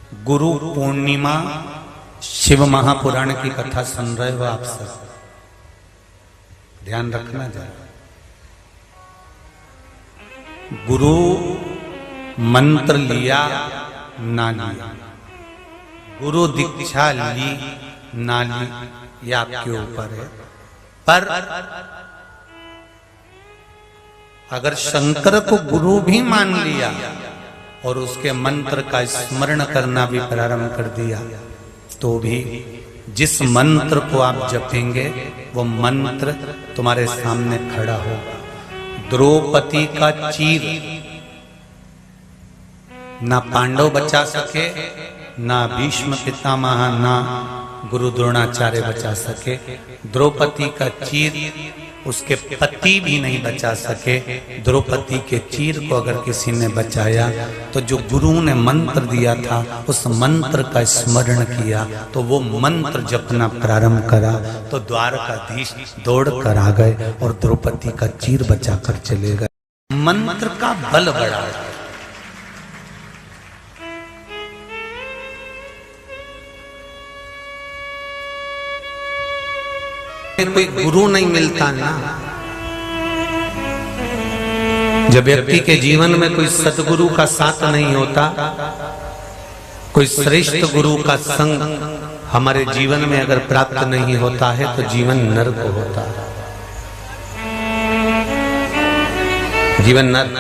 गुरु पूर्णिमा शिव महापुराण की कथा सुन रहे हो आप सब, ध्यान रखना जरा। गुरु मंत्र लिया ना लिया, गुरु दीक्षा ली ना ली, ये आपके ऊपर है। पर अगर शंकर को गुरु भी मान लिया और उसके मंत्र का स्मरण करना भी प्रारंभ कर दिया, तो भी जिस मंत्र को आप जपेंगे वो मंत्र तुम्हारे सामने खड़ा होगा। द्रौपदी का चीर ना पांडव बचा सके, ना भीष्म पितामह, ना गुरु द्रोणाचार्य बचा सके। द्रौपदी का चीर उसके पति भी नहीं बचा सके। द्रौपदी के चीर को अगर किसी ने बचाया तो जो गुरु ने मंत्र दिया था उस मंत्र का स्मरण किया, तो वो मंत्र जपना प्रारंभ करा तो द्वारकाधीश दौड़ कर आ गए और द्रौपदी का चीर बचा कर चले गए। मंत्र का बल बड़ा है। कोई गुरु नहीं मिलता ना, जब व्यक्ति के जीवन में कोई सतगुरु का साथ नहीं होता, कोई श्रेष्ठ गुरु का संग हमारे जीवन में अगर प्राप्त नहीं होता है तो जीवन नरक होता है। जीवन नरक।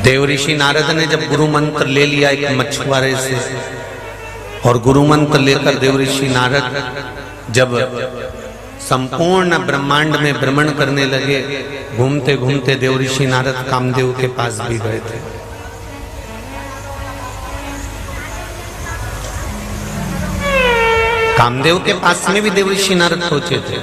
देव ऋषि नारद ने जब गुरु मंत्र ले लिया एक मछुआरे से, और गुरु मंत्र लेकर देव ऋषि नारद जब संपूर्ण ब्रह्मांड में भ्रमण करने लगे, घूमते घूमते देव ऋषि नारद कामदेव के पास भी गए थे। कामदेव के पास में भी देव ऋषि नारद पहुंचे थे,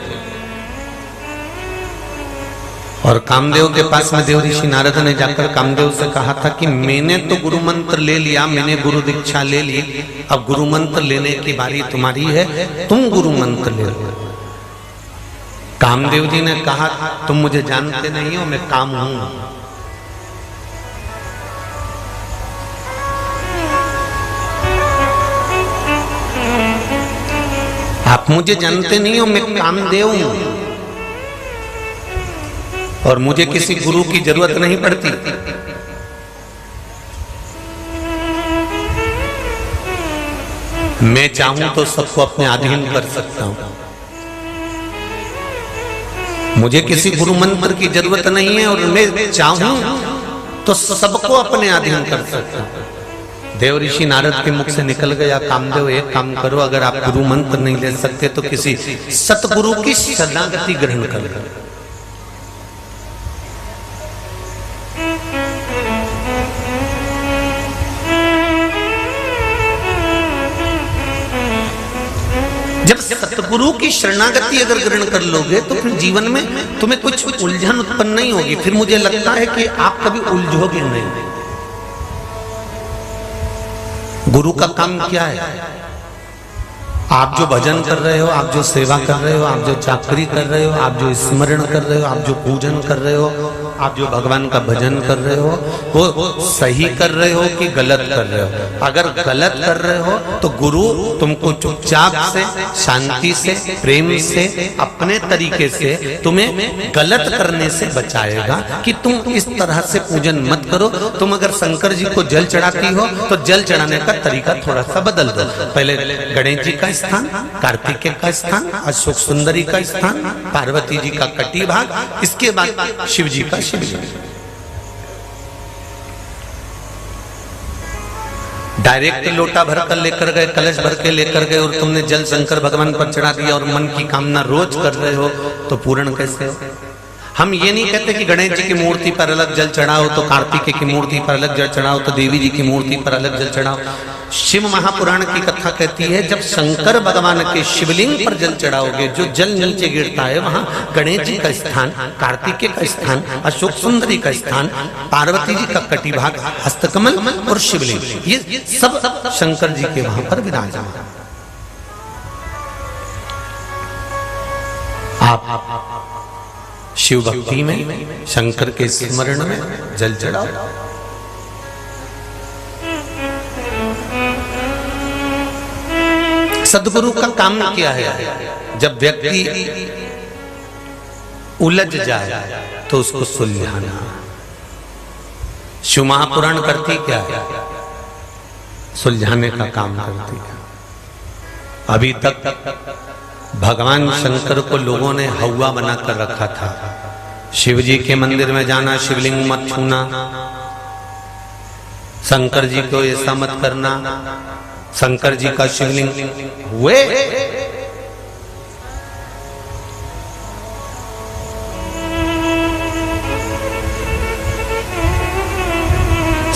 और कामदेव के पास में देव ऋषि नारद ने जाकर कामदेव से कहा था कि मैंने तो गुरु मंत्र ले लिया, मैंने गुरु दीक्षा ले ली, अब गुरु मंत्र लेने की बारी तुम्हारी है, तुम गुरु मंत्र ले लो। कामदेव जी ने कहा तुम मुझे जानते नहीं हो, मैं काम हूं। आप मुझे जानते नहीं हो, मैं कामदेव हूं और मुझे किसी गुरु की जरूरत नहीं पड़ती। मैं चाहूं तो सबको अपने अधीन कर सकता हूं, मुझे किसी गुरु मंत्र की जरूरत नहीं है, और मैं चाहूं तो सबको अपने अधीन कर सकता हूं। देव ऋषि नारद के मुख से निकल गया, कामदेव एक काम करो, अगर आप गुरु मंत्र नहीं ले सकते तो किसी सतगुरु की शरणागति ग्रहण कर लो। जब सतगुरु की शरणागति अगर ग्रहण कर लोगे तो फिर जीवन में तुम्हें कुछ उलझन उत्पन्न नहीं होगी। फिर मुझे लगता है कि आप कभी उलझोगे नहीं। गुरु का काम क्या है? आप जो भजन कर रहे हो, आप जो सेवा कर रहे हो, आप जो चाकरी कर रहे हो, आप जो स्मरण कर रहे हो, आप जो पूजन कर रहे हो, आप जो भगवान का भजन कर रहे हो, वो सही कर रहे हो कि गलत कर रहे हो? अगर गलत कर रहे हो तो गुरु तुमको चुपचाप से, शांति से, प्रेम से, अपने तरीके से तुम्हें गलत करने से बचाएगा कि तुम इस तरह से पूजन मत करो। तुम अगर शंकर जी को जल चढ़ाती हो तो जल चढ़ाने का तरीका थोड़ा सा बदल दो। पहले गणेश जी का स्थान, कार्तिकेय का स्थान, अशोक सुंदरी का स्थान, पार्वती जी का कटी भाग, इसके बाद शिव जी का शिवलिंग। डायरेक्ट लोटा भर कर लेकर गए, कलश भर के लेकर गए और तुमने जल शंकर भगवान पर चढ़ा दिया और मन की कामना रोज कर रहे हो तो पूर्ण कैसे हो? हम ये नहीं कहते कि गणेश जी की मूर्ति पर अलग जल चढ़ाओ, तो कार्तिकेय की मूर्ति पर अलग जल चढ़ाओ, तो देवी जी की मूर्ति पर अलग जल चढ़ाओ। शिव महापुराण की कथा कहती है जब शंकर भगवान के शिवलिंग पर जल चढ़ाओगे, जो जल नीचे गिरता है वहां गणेश जी का स्थान, कार्तिकेय का स्थान, अशोक सुंदरी का स्थान, पार्वती जी का कटिभाग, हस्तकमल और शिवलिंग, ये सब शंकर जी के वहां पर विराजमान। आप शिव भक्ति में, शंकर के स्मरण में जल चढ़ाओ। सदगुरु का काम क्या है? जब व्यक्ति उलझ जाए तो उसको सुलझाना। शिव महापुराण करती क्या है? सुलझाने का काम करती है। अभी तक भगवान शंकर को लोगों ने हौवा बनाकर रखा था। शिव जी के मंदिर में जाना, शिवलिंग मत छूना, शंकर जी को ऐसा मत करना, शंकर जी का शिवलिंग हुए।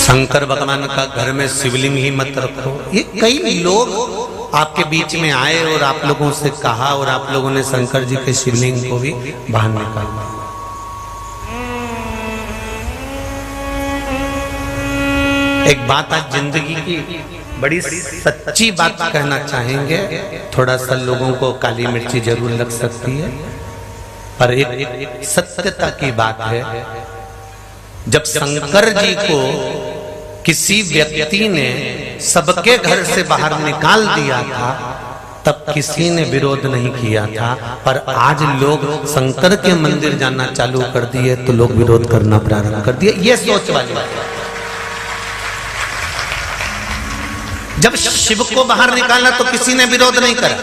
शंकर भगवान का घर में शिवलिंग ही मत रखो। ये कई लोग आपके बीच में आए और आप लोगों से कहा और आप लोगों ने शंकर जी के शिवलिंग को भी बाहर निकाला। एक बात आज जिंदगी की बड़ी सच्ची बात कहना चाहेंगे। थोड़ा सा लोगों को काली मिर्ची जरूर लग सकती है, पर एक सत्यता की बात है। जब शंकर जी को किसी व्यक्ति ने सबके घर से बाहर निकाल दिया था, तब किसी ने विरोध नहीं किया था। पर आज लोग शंकर के मंदिर जाना चालू कर दिए तो लोग विरोध करना प्रारंभ कर दिए। ये सोच वाली बात है। जब शिव को बाहर निकाला तो किसी ने विरोध नहीं करा।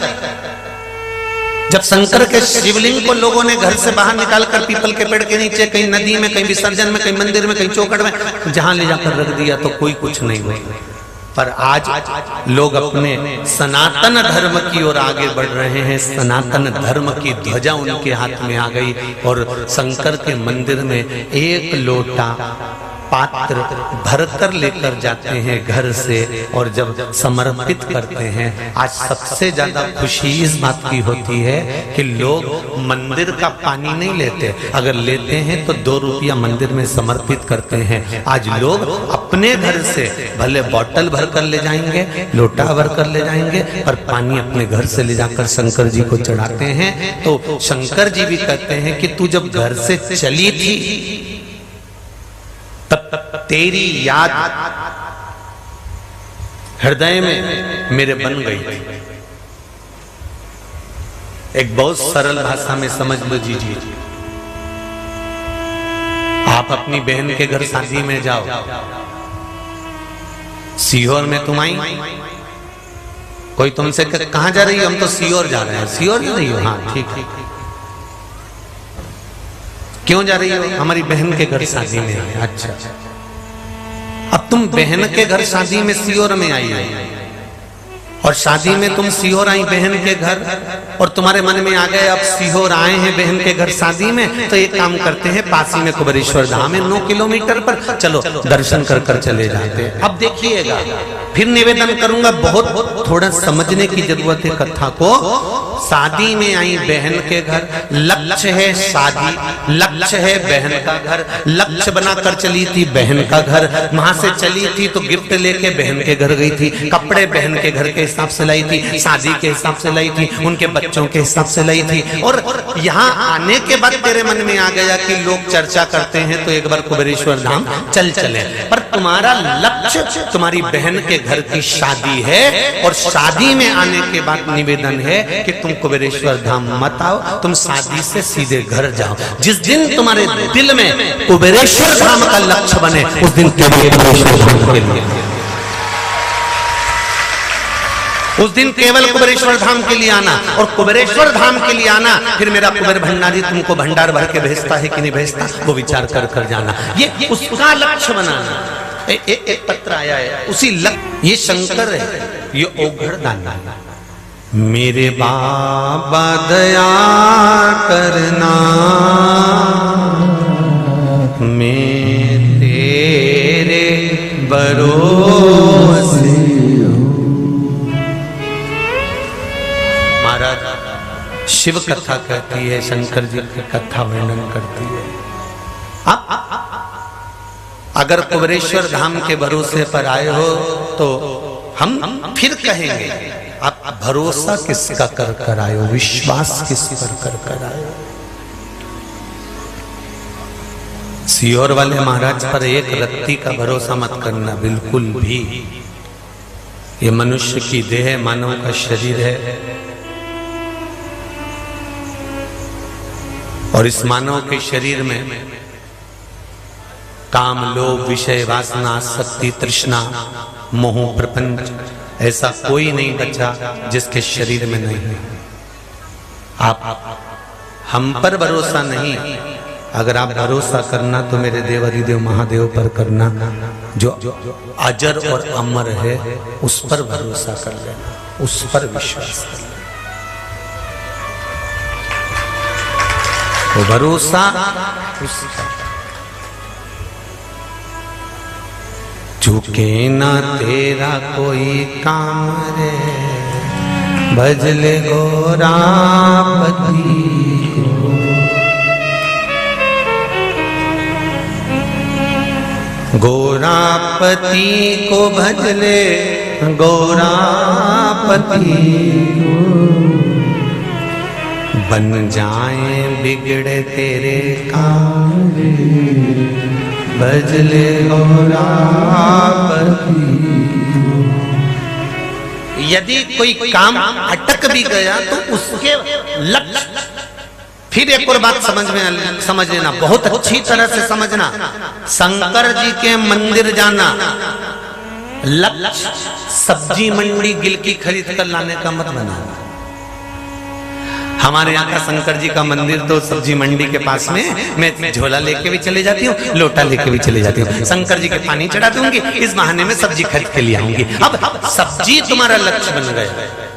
जब शंकर के शिवलिंग को लोगों ने घर से बाहर निकालकर पीपल के पेड़ के नीचे, कहीं नदी में, कहीं विसर्जन में, कहीं मंदिर में, कहीं चौखट में, जहां ले जाकर रख दिया तो कोई कुछ नहीं हुआ। पर आज लोग अपने सनातन धर्म की ओर आगे बढ़ रहे हैं। सनातन धर्म की ध्वजा उनके हाथ में आ गई और शंकर के मंदिर में एक लोटा पात्र भरकर लेकर जाते हैं घर से, और जब समर्पित करते हैं। आज सबसे ज्यादा खुशी इस बात की होती है कि लोग मंदिर का पानी नहीं लेते, अगर लेते हैं तो 2 रुपया मंदिर में समर्पित करते हैं। आज लोग अपने घर से भले बोतल भर कर ले जाएंगे, लोटा भर कर ले जाएंगे, पर पानी अपने घर से ले जाकर शंकर जी को चढ़ाते हैं। तो शंकर जी भी कहते हैं कि तू जब घर से चली थी तब तेरी याद हृदय में मेरे बन गई थी। एक बहुत सरल भाषा में समझ लीजिए। आप अपनी बहन के घर शादी में जाओ, सीहोर में तुम आई, कोई तुमसे कहां जा रही हो? हम तो सीहोर जा रहे हैं। सीहोर जा रही हो? हाँ ठीक है। क्यों जा रही हो? हमारी बहन के घर शादी में आई। अच्छा, अब तुम बहन के घर शादी में सीहोर में आई हो, और शादी में तुम सीहोर आई बहन के घर, और तुम्हारे मन में आ गए अब सीहोर आए हैं बहन के घर शादी में, तो एक काम करते हैं, पास ही में कुबेरेश्वर धाम है 9 किलोमीटर पर, चलो दर्शन कर कर चले जाते हैं। अब देखिएगा, फिर निवेदन करूंगा, बहुत थोड़ा समझने की जरूरत है कथा को। शादी में आई बहन के घर, लक्ष्य है शादी, लक्ष्य है बहन का घर, लक्ष्य बनाकर चली थी बहन का घर। वहां से चली थी तो गिफ्ट लेके बहन के घर गई थी, कपड़े बहन के घर के हिसाब से लाई थी, शादी के हिसाब से लाई थी, उनके बच्चों के हिसाब से लाई थी। और यहाँ आने के बाद तेरे मन में आ गया कि लोग चर्चा करते हैं तो एक बार कुबेरेश्वर धाम चल चले, पर तुम्हारा लक्ष्य तुम्हारी बहन के घर की शादी है। और शादी में आने के बाद निवेदन है कि तुम कुबेरेश्वर धाम मत आओ, तुम शादी से सीधे घर जाओ। जिस दिन तुम्हारे दिल में कुबेरेश्वर धाम का लक्ष्य बने, उस दिन केवल कुबेरेश्वर धाम के लिए, उस दिन केवल कुबेरेश्वर धाम के लिए आना। और कुबेरेश्वर धाम के लिए आना, फिर मेरा कुबेर भंडारी तुमको भंडार भर के भेजता है कि नहीं भेजता, वो विचार कर कर जाना। ये उसका लक्ष्य बनाना। एक पत्र आया है, उसी लक्ष्य, ये शंकर है, ये ओघड़ दाना। मेरे बाबा दया करना, मैं तेरे भरोसे। महाराज शिव कथा कहती है, शंकर जी की कथा वर्णन करती है। अगर कुबेरेश्वर धाम के भरोसे पर आए हो तो हम फिर कहेंगे, आप भरोसा किसका कर कर आए हो, विश्वास किस पर कर कर आए हो। सीहोर वाले महाराज पर एक रत्ती का भरोसा मत करना, बिल्कुल भी। ये मनुष्य की देह, मानव का शरीर है, और इस मानव के शरीर में काम, लोभ, विषय, वासना, आसक्ति, तृष्णा, मोह, प्रपंच, ऐसा कोई नहीं बचा जिसके शरीर में नहीं है। आप हम पर भरोसा नहीं, अगर आप भरोसा करना तो मेरे देवाधिदेव महादेव पर करना, जो अजर और अमर है उस पर भरोसा कर लेना, उस पर विश्वास कर लेना। वो भरोसा उसका, झुके ना तेरा कोई काम रे, भजले गोरापति को, गोरापति को भजले गोरापति को, बन जाए बिगड़े तेरे काम रे, भजले गोरापति। यदि कोई काम अटक भी गया तो उसके लक्ष्य, फिर एक और बात समझ लेना, बहुत अच्छी तरह से समझना, शंकर जी के मंदिर जाना लक्ष्य सब्जी मंडी गिलकी खरीद कर लाने का मत बनाना। हमारे यहाँ का शंकर जी का मंदिर तो सब्जी मंडी के पास में, मैं झोला लेके भी चले जाती हूँ, लोटा लेके भी चले जाती हूँ, शंकर जी के पानी चढ़ा दूंगी, इस बहाने में सब्जी खरीद के लिए आऊंगी। अब सब्जी तुम्हारा लक्ष्य बन गया,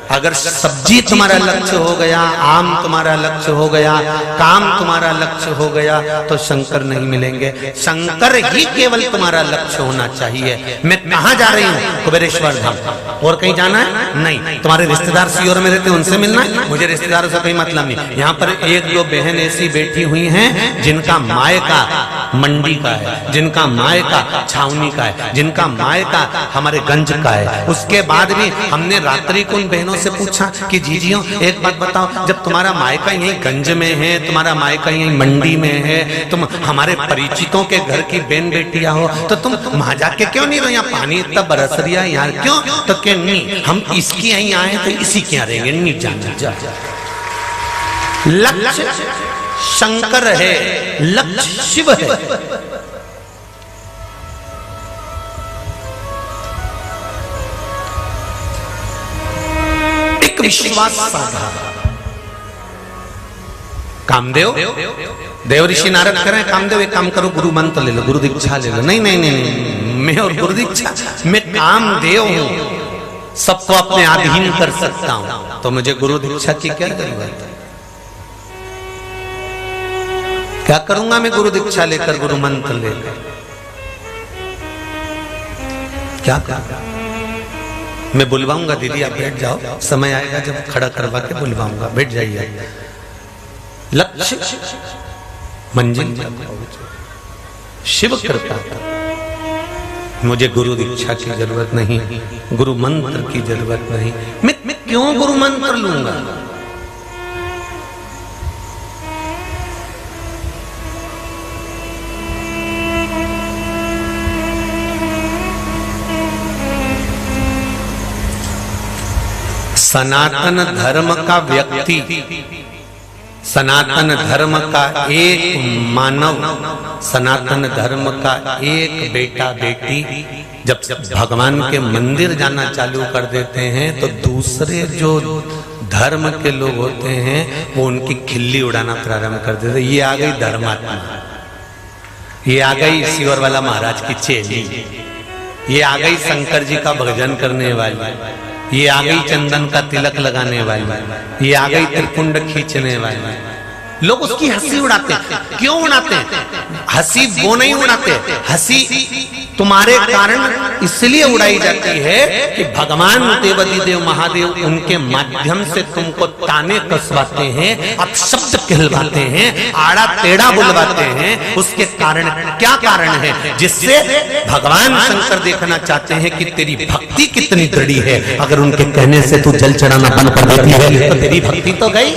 अगर सब्जी तुम्हारा लक्ष्य हो गया, आम तुम्हारा लक्ष्य हो गया, काम तुम्हारा लक्ष्य हो गया, तो शंकर नहीं मिलेंगे। शंकर ही केवल तुम्हारा लक्ष्य होना चाहिए। मैं कहाँ जा रही हूँ? कुबेरेश्वर धाम। और कहीं जाना है? नहीं। तुम्हारे रिश्तेदार सीओर में रहते, उनसे मिलना है? मुझे रिश्तेदारों से कोई मतलब नहीं। यहाँ पर एक दो बहन ऐसी बैठी हुई हैं जिनका मायका मंडी का है, जिनका मायका छावनी का है, जिनका मायका हमारे गंज का है। उसके बाद भी हमने रात्रि को उन बहनों से पूछा कि जीजियों एक बात बताओ, जब तुम्हारा मायका यही गंज में है, तुम्हारा मायका यही मंडी में है, तुम हमारे परिचितों के घर की बहन बेटियां हो, तो तुम वहां जाके क्यों नहीं रहो? यहाँ पानी इतना बरस रहा है यार, क्यों? तो क्यों नहीं, हम इसकी यहीं आए तो इसी के यहाँ रहेंगे, नहीं जाना। लक्ष्य शंकर है, लक्ष्य शिव है। एक विश्वास साधा। कामदेव, देव ऋषि नारद कह रहे हैं कामदेव एक काम करो, गुरु मंत्र ले लो, गुरु दीक्षा ले लो। नहीं नहीं नहीं, मैं और गुरु दीक्षा, मैं कामदेव हूं, सबको अपने अधीन कर सकता हूं, तो मुझे गुरु दीक्षा की क्या जरूरत है? क्या करूंगा मैं गुरु दीक्षा लेकर, गुरु मंत्र लेकर? क्या करूंगा? मैं बुलवाऊंगा, दीदी आप बैठ जाओ, समय आएगा जब खड़ा करवा के बुलवाऊंगा, बैठ जाइए। लक्ष्य मंजिल शिव कृपा, मुझे गुरु दीक्षा की जरूरत नहीं, गुरु मंत्र की जरूरत नहीं। मैं क्यों गुरु मंत्र लूंगा? सनातन धर्म का व्यक्ति, सनातन धर्म का एक मानव, सनातन धर्म का एक बेटा बेटी जब भगवान के मंदिर जाना चालू कर देते हैं तो दूसरे जो धर्म के लोग होते हैं वो उनकी खिल्ली उड़ाना प्रारंभ कर देते। ये आ गई धर्मात्मा, ये आ गई सीवर वाला महाराज की चेली, ये आ गई शंकर जी का भजन करने वाली, ये आ गई चंदन का तिलक लगाने वाली, ये आ गई त्रिपुंड खींचने वाली। लोग उसकी हंसी उड़ाते हैं। क्यों उड़ाते हैं? हंसी वो नहीं उड़ाते, हंसी तुम्हारे कारण इसलिए उड़ाई जाती है कि भगवान देवाधिदेव महादेव उनके माध्यम से तुमको ताने कसवाते हैं, अपशब्द कहलवाते हैं, आड़ा टेढ़ा बुलवाते हैं। उसके कारण क्या कारण है? जिससे भगवान शंकर देखना चाहते हैं कि तेरी भक्ति कितनी दृढ़ है। अगर उनके कहने से तू जल चढ़ाना बंद कर देती है तो तेरी भक्ति तो गई।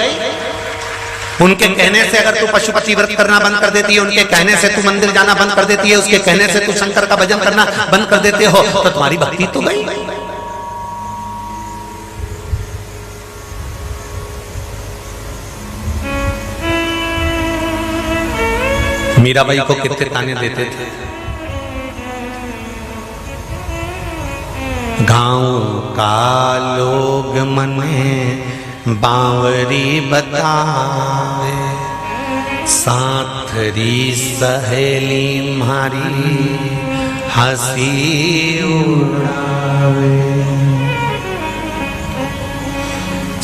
उनके कहने से अगर तू पशुपति व्रत करना बंद कर देती है, उनके कहने से तू मंदिर जाना बंद कर देती है, उसके कहने से तू शंकर का भजन करना बंद कर देते हो, तो तुम्हारी भक्ति तो गई। मीराबाई को कितने ताने देते थे। गांव का लोग मने बावरी बतावे, साथरी सहेली मारी हंसी उड़ावे।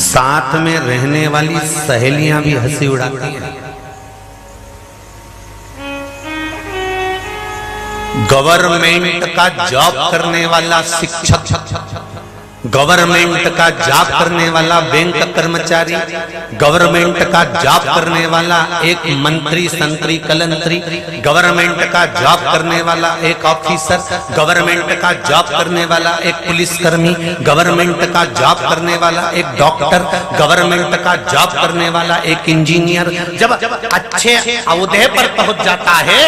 साथ में रहने वाली सहेलियां भी हंसी उड़ाती हैं। गवर्नमेंट का जॉब करने वाला शिक्षक, गवर्नमेंट का जॉब करने वाला बैंक कर्मचारी, गवर्नमेंट का जॉब करने वाला एक मंत्री संतरी कलंतरी, गवर्नमेंट का जॉब करने वाला एक ऑफिसर, गवर्नमेंट का जॉब करने वाला एक पुलिसकर्मी, गवर्नमेंट का जॉब करने वाला एक डॉक्टर, गवर्नमेंट का जॉब करने वाला एक इंजीनियर जब अच्छे ओहदे पर पहुंच जाता है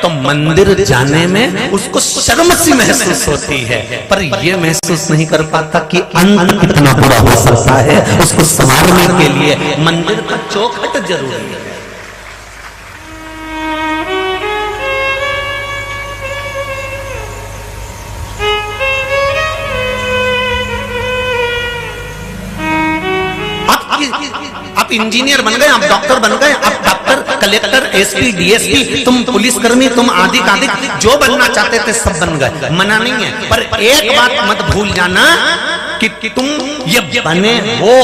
तो मंदिर जाने में उसको शर्म सी महसूस होती है, पर यह महसूस नहीं कर पाता कि अंत कितना बुरा हो सकता है। उसको संभालने के लिए मंदिर का चौखट जरूरी है। आप इंजीनियर बन गए, आप डॉक्टर बन गए, आप डॉक्टर, कलेक्टर, एसपी, डीएसपी, तुम पुलिसकर्मी, तुम आदि जो बनना चाहते थे सब बन गए, मना नहीं है। पर एक बात मत भूल जाना कि तुम ये बने हो।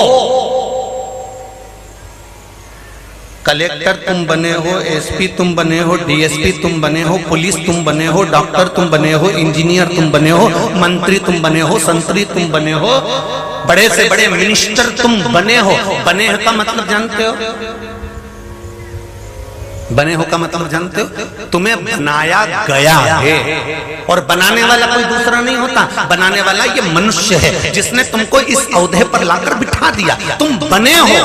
कलेक्टर तुम बने हो, एसपी तुम बने हो, डीएसपी तुम बने हो, पुलिस तुम बने हो, डॉक्टर तुम बने हो, इंजीनियर तुम बने हो, मंत्री तुम बने हो, संतरी तुम बने हो, बड़े से बड़े मिनिस्टर तुम बने हो। बने हो का मतलब जानते हो? बने हो का मतलब जानते हो? तुम्हें बनाया गया है और बनाने वाला कोई दूसरा नहीं होता। बनाने वाला ये मनुष्य है जिसने तुमको इस ओहदे पर लाकर बिठा दिया। तुम बने हो,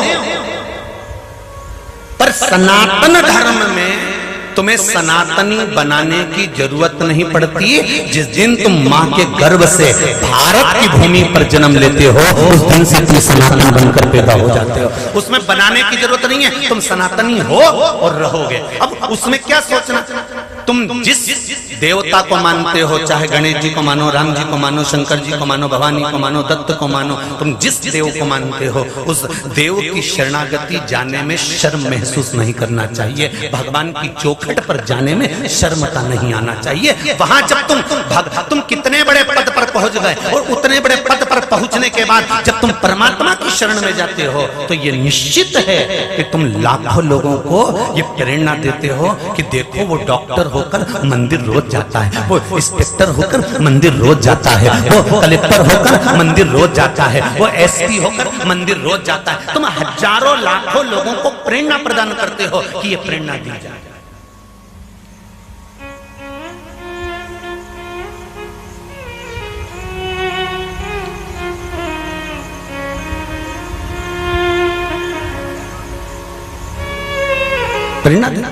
पर सनातन धर्म में तुम्हें सनातनी बनाने की जरूरत नहीं पड़ती। जिस दिन तुम मां के गर्भ से भारत की भूमि पर जन्म लेते हो उस दिन से तुम सनातन बनकर पैदा हो जाते हो। उसमें बनाने की जरूरत नहीं है, तुम सनातनी हो और रहोगे। अब उसमें क्या सोचना, तुम जिस देवता को मानते हो, चाहे गणेश जी को मानो, राम जी को मानो, शंकर जी को मानो, भवानी को मानो, दत्त को मानो, तुम जिस देव को मानते हो उस देव की शरणागति जाने में शर्म महसूस नहीं करना चाहिए। भगवान की चौखट पर जाने में शर्मता नहीं आना चाहिए। वहां जब तुम कितने बड़े पद पर पहुंच गए और उतने बड़े पद पर पहुंचने के बाद जब तुम परमात्मा की शरण में जाते हो तो ये निश्चित है कि तुम लाखों लोगों को ये प्रेरणा देते हो कि देखो वो डॉक्टर होकर मंदिर रोज जाता है, वो इंस्पेक्टर होकर मंदिर रोज जाता है, वो कलेक्टर होकर मंदिर रोज जाता है, वो एसपी होकर मंदिर रोज जाता है। तुम हजारों लाखों लोगों को प्रेरणा प्रदान करते हो कि ये प्रेरणा दी जाए। प्रेरणा देना,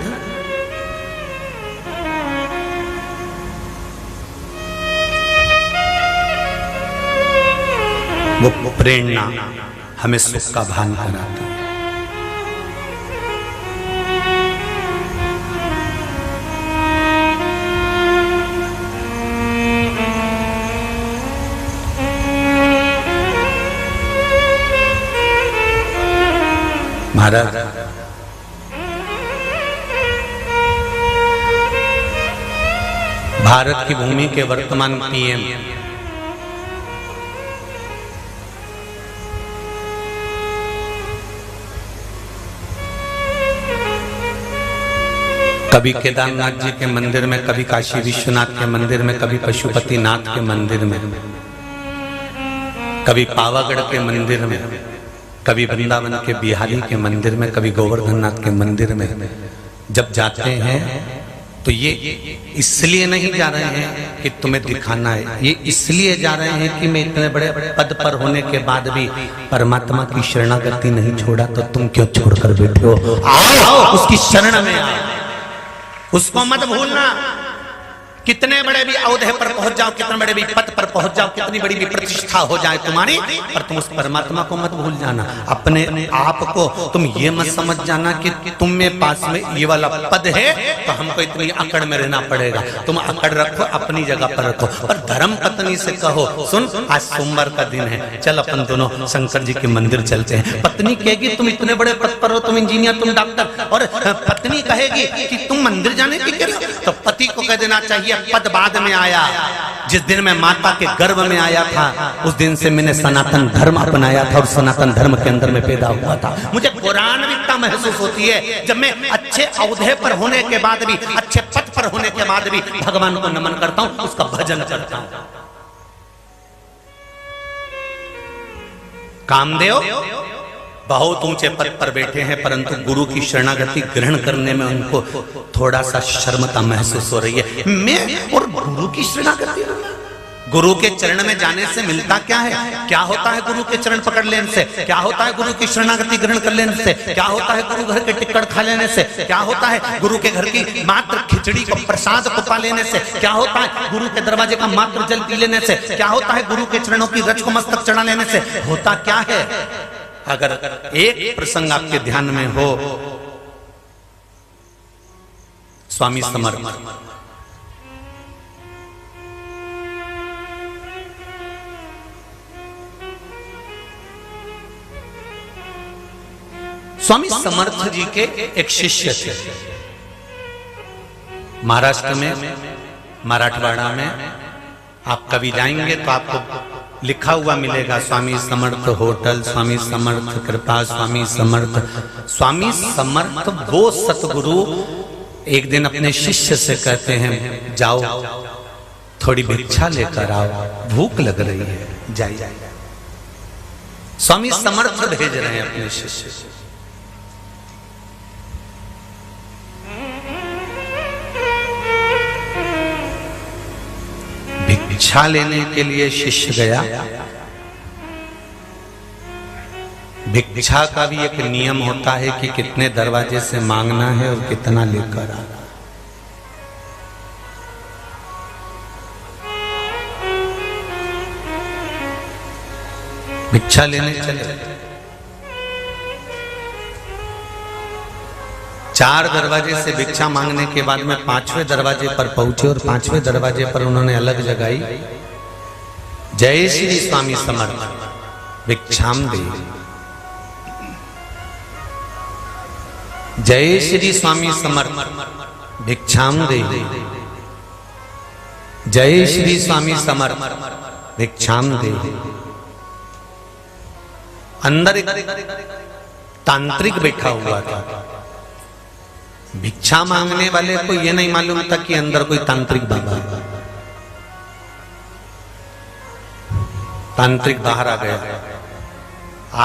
वो प्रेरणा हमें सुख का भान कराती है। महाराज भारत की भूमि के वर्तमान पीएम कभी केदारनाथ जी के मंदिर में, कभी काशी विश्वनाथ के मंदिर में, कभी पशुपतिनाथ के मंदिर में, कभी पावागढ़ के मंदिर में, कभी वृंदावन के बिहारी के मंदिर में, कभी गोवर्धननाथ के मंदिर में जब जाते हैं तो ये इसलिए नहीं जा रहे हैं कि तुम्हें दिखाना है, ये इसलिए जा रहे हैं कि मैं इतने बड़े पद पर होने के बाद भी परमात्मा की शरणागति नहीं छोड़ा तो तुम क्यों छोड़कर बैठे हो? आओ उसकी शरण में आओ, उसको मत भूलना। कितने बड़े भी औहदे पर पहुंच जाओ, कितने बड़े भी पद पर पहुंच जाओ, कितनी बड़ी भी प्रतिष्ठा हो जाए तुम्हारी, पर तुम उस परमात्मा को मत भूल जाना। अपने आप को तुम ये मत समझ जाना कि तुम में पास में ये वाला पद है तो हमको इतनी अकड़ में रहना पड़ेगा। तुम अकड़ रखो, अपनी जगह पर रखो। और धर्म पत्नी से कहो, सुन आज सोमवार का दिन है, चल अपन दोनों शंकर जी के मंदिर चलते हैं। पत्नी कहेगी तुम इतने बड़े पद पर हो, तुम इंजीनियर, तुम डॉक्टर, और पत्नी कहेगी कि तुम मंदिर जाने की कह रहे हो, तो पति को कह देना चाहिए पद बाद में आया। जिस दिन मैं माता के गर्भ में आया था उस दिन से मैंने सनातन धर्म अपनाया था और सनातन धर्म के अंदर में पैदा हुआ था। मुझे पौराणिकता महसूस होती है जब मैं अच्छे औहदे पर होने के बाद भी, अच्छे पद पर होने के बाद भी भगवान को नमन करता हूं, उसका भजन करता हूं। कामदेव बहुत ऊंचे पद पर बैठे हैं, परंतु गुरु की शरणागति ग्रहण करने में उनको थोड़ा सा शर्मता महसूस हो रही है। मैं और गुरु की शरणागति, गुरु के चरण में जाने से मिलता क्या है? क्या होता है गुरु के चरण पकड़ लेने से? क्या होता है गुरु की शरणागति ग्रहण कर लेने से? क्या होता है गुरु घर के टिक्कड़ खा लेने से? क्या होता है गुरु के घर की मात्र खिचड़ी को, प्रसाद को पा लेने से? क्या होता है गुरु के दरवाजे का मात्र जल पी लेने से? क्या होता है गुरु के चरणों की रज को मस्तक चढ़ा लेने से? होता क्या है? अगर एक प्रसंग आपके ध्यान में हो, स्वामी समर्थ स्वामी समर्थ जी के एक शिष्य थे। महाराष्ट्र में, मराठवाड़ा में आप कभी जाएंगे तो आपको लिखा हुआ मिलेगा स्वामी समर्थ होटल, स्वामी समर्थ कृपा, स्वामी समर्थ। स्वामी समर्थ वो सतगुरु एक दिन अपने शिष्य से कहते हैं जाओ थोड़ी भिक्षा लेकर आओ, भूख लग रही है, जाइए। स्वामी समर्थ भेज रहे हैं अपने शिष्य से। भिक्षा लेने के लिए शिष्य गया। भिक्षा का भी एक नियम होता है कि कितने दरवाजे से मांगना है और कितना लेकर आना। भिक्षा लेने चले, 4 दरवाजे से भिक्षा मांगने के बाद में 5वें दरवाजे पर पहुंचे और 5वें दरवाजे पर उन्होंने अलग जगाई, जय श्री स्वामी समर्थ भिक्षाम दे। जय श्री स्वामी समर्थ भिक्षाम दे। जय श्री स्वामी समर्थ भिक्षाम दे। अंदर एक तांत्रिक बैठा हुआ था। भिक्षा मांगने वाले को यह नहीं मालूम था कि अंदर कोई तांत्रिक बाबा है। तांत्रिक बाहर आ गया,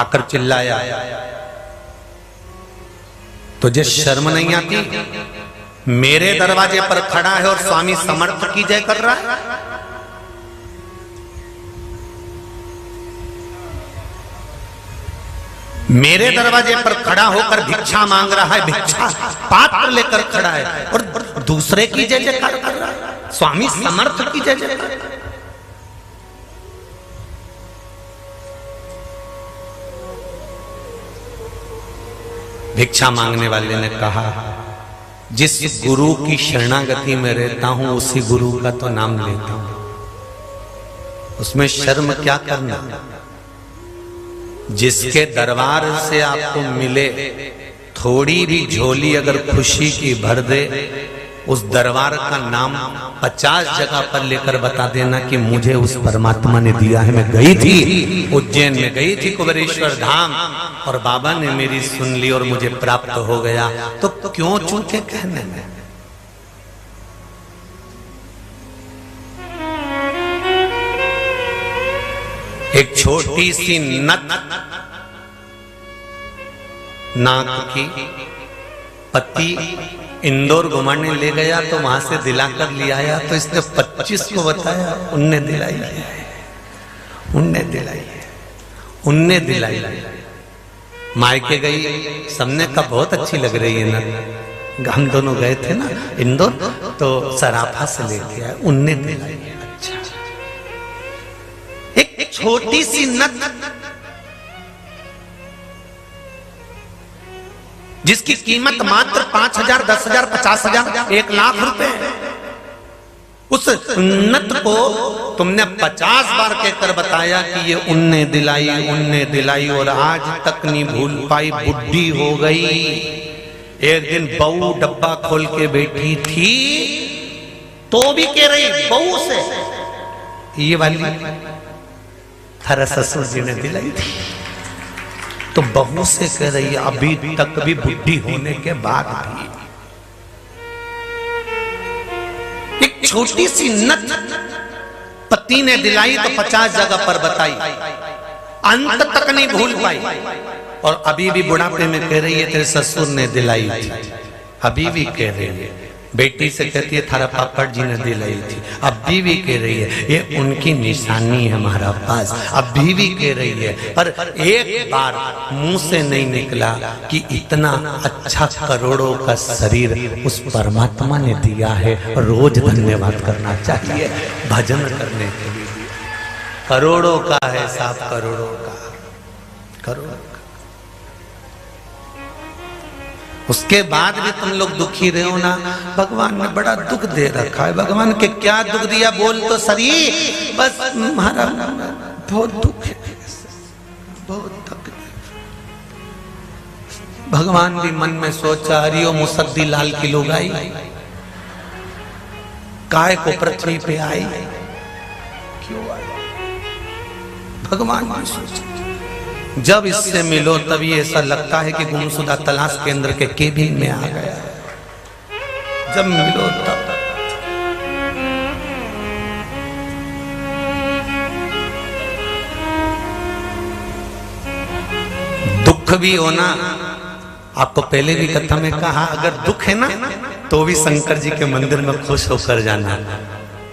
आकर चिल्लाया, तुझे शर्म नहीं आती? मेरे दरवाजे पर खड़ा है और स्वामी समर्थ की जय कर रहा है। मेरे दरवाजे पर खड़ा होकर भिक्षा मांग रहा है, भिक्षा पात्र लेकर खड़ा है और दूसरे की जय जयकार कर रहा है, स्वामी समर्थ की जय जयकार। भिक्षा मांगने वाले ने कहा, जिस गुरु की शरणागति में रहता हूं उसी गुरु का तो नाम लेता हूं, उसमें शर्म क्या करना। जिसके दरबार से आपको मिले थोड़ी भी झोली अगर खुशी की भर दे, उस दरबार का नाम 50 जगह पर लेकर बता देना कि मुझे उस परमात्मा ने दिया है। मैं गई थी उज्जैन में, गई थी कुबेरेश्वर धाम और बाबा ने मेरी सुन ली और मुझे प्राप्त हो गया, तो क्यों चूके कहने में। एक छोटी सी नथ नाक की पति इंदौर घुमाने ले गया तो वहां से दिलाकर ले आया, तो इसने 25 को बताया, उनने दिलाई, उनने दिलाई, उनने दिलाई। मायके गई, सबने कहा बहुत अच्छी लग रही है ना, हम दोनों गए थे ना इंदौर, तो सराफा से लेके आए, उनने दिलाई। अच्छा, एक छोटी सी नथ जिसकी कीमत मात्र 5,000, 10,000, 50,000, 1,00,000 रुपए, उस नथ को तुमने 50 बार कहकर बताया कि ये उनने दिलाई, और आज तक नहीं भूल पाई, बुढ़ी हो गई। एक दिन बहू डब्बा खोल के बैठी थी तो भी कह रही बहू से, ये वाली थारा ससुर जी ने दिलाई थी। तो बहू से कह रही है अभी तक भी बुढ़ी होने के बाद भी। एक छोटी सी नथ पति ने दिलाई तो 50 जगह पर बताई, अंत तक नहीं भूल पाई, और अभी भी बुढ़ापे में कह रही है तेरे ससुर ने दिलाई थी। अभी भी कह रही है, बेटी से कहती है थारा पापा जी ने दिलाई थी, अभी भी कह रही है, ये उनकी निशानी है हमारा पास, अभी भी कह रही है। पर एक बार मुंह से नहीं निकला कि इतना अच्छा करोड़ों का शरीर उस परमात्मा ने दिया है, रोज धन्यवाद करना चाहिए भजन करने के लिए। करोड़ों का है साहब, करोड़ों का, करोड़ों का। उसके बाद भी तुम लोग दुखी रहे हो ना, भगवान ने बड़ा दुख दे रखा है। भगवान के क्या दुख दिया बोल तो सही, बस महाराज बहुत दुख है, बहुत तकलीफ। भगवान भी मन में सोचा हरिओ मुसद्दी लाल की लुगाई काय को पृथ्वी पे आई, क्यों आई? भगवान भी सोचा जब इससे मिलो तभी ऐसा लगता है कि गुमशुदा तलाश केंद्र के केबिन में आ गया। जब मिलो तब दुख भी होना, आपको पहले भी कथा में कहा, अगर दुख है ना तो भी शंकर जी के मंदिर में खुश होकर जाना,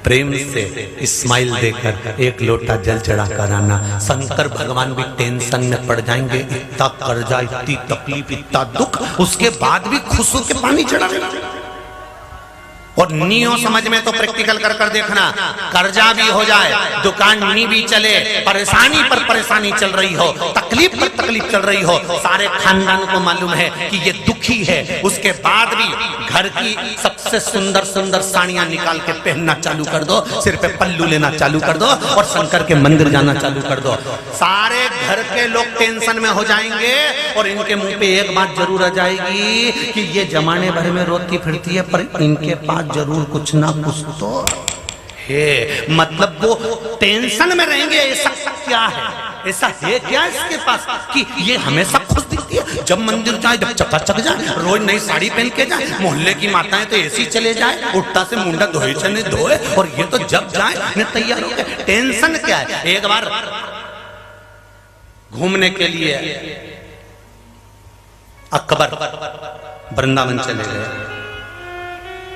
प्रेम से स्माइल देकर एक लोटा जल चढ़ा कर आना। शंकर भगवान भी टेंशन में पड़ जाएंगे, इतना कर्जा, इतनी तकलीफ, इतना दुख, उसके बाद भी खुश होकर पानी चढ़ा देना। और नियो समझ में तो प्रैक्टिकल कर कर देखना, कर्जा भी हो जाए, दुकान नी भी चले, परेशानी पर परेशानी चल रही हो, तकलीफ पर तकलीफ चल रही हो, सारे खानदान को मालूम है कि ये दुखी है, उसके बाद भी घर की सबसे सुंदर सुंदर साड़ियां निकाल के पहनना चालू कर दो, सिर पे पल्लू लेना चालू कर दो और शंकर के मंदिर जाना चालू कर दो। सारे घर के लोग टेंशन में हो जाएंगे और इनके मुंह पे एक बात जरूर आ जाएगी कि ये जमाने भर में रोती फिरती है पर इनके पास जरूर कुछ ना कुछ तो है। मतलब वो टेंशन में रहेंगे, ऐसा क्या है, ऐसा है क्या इसके पास कि ये हमेशा खुश दिखती है, जब मंदिर जाए, जब चकाचक जाए, रोज नई साड़ी पहन के जाए, मोहल्ले की माताएं तो ऐसी चले जाए, उठता से मुंडा धोए चने धोए, और ये तो जब जाए तैयार हो गए। टेंशन क्या है? एक बार घूमने के लिए अकबर वृंदावन चले गए,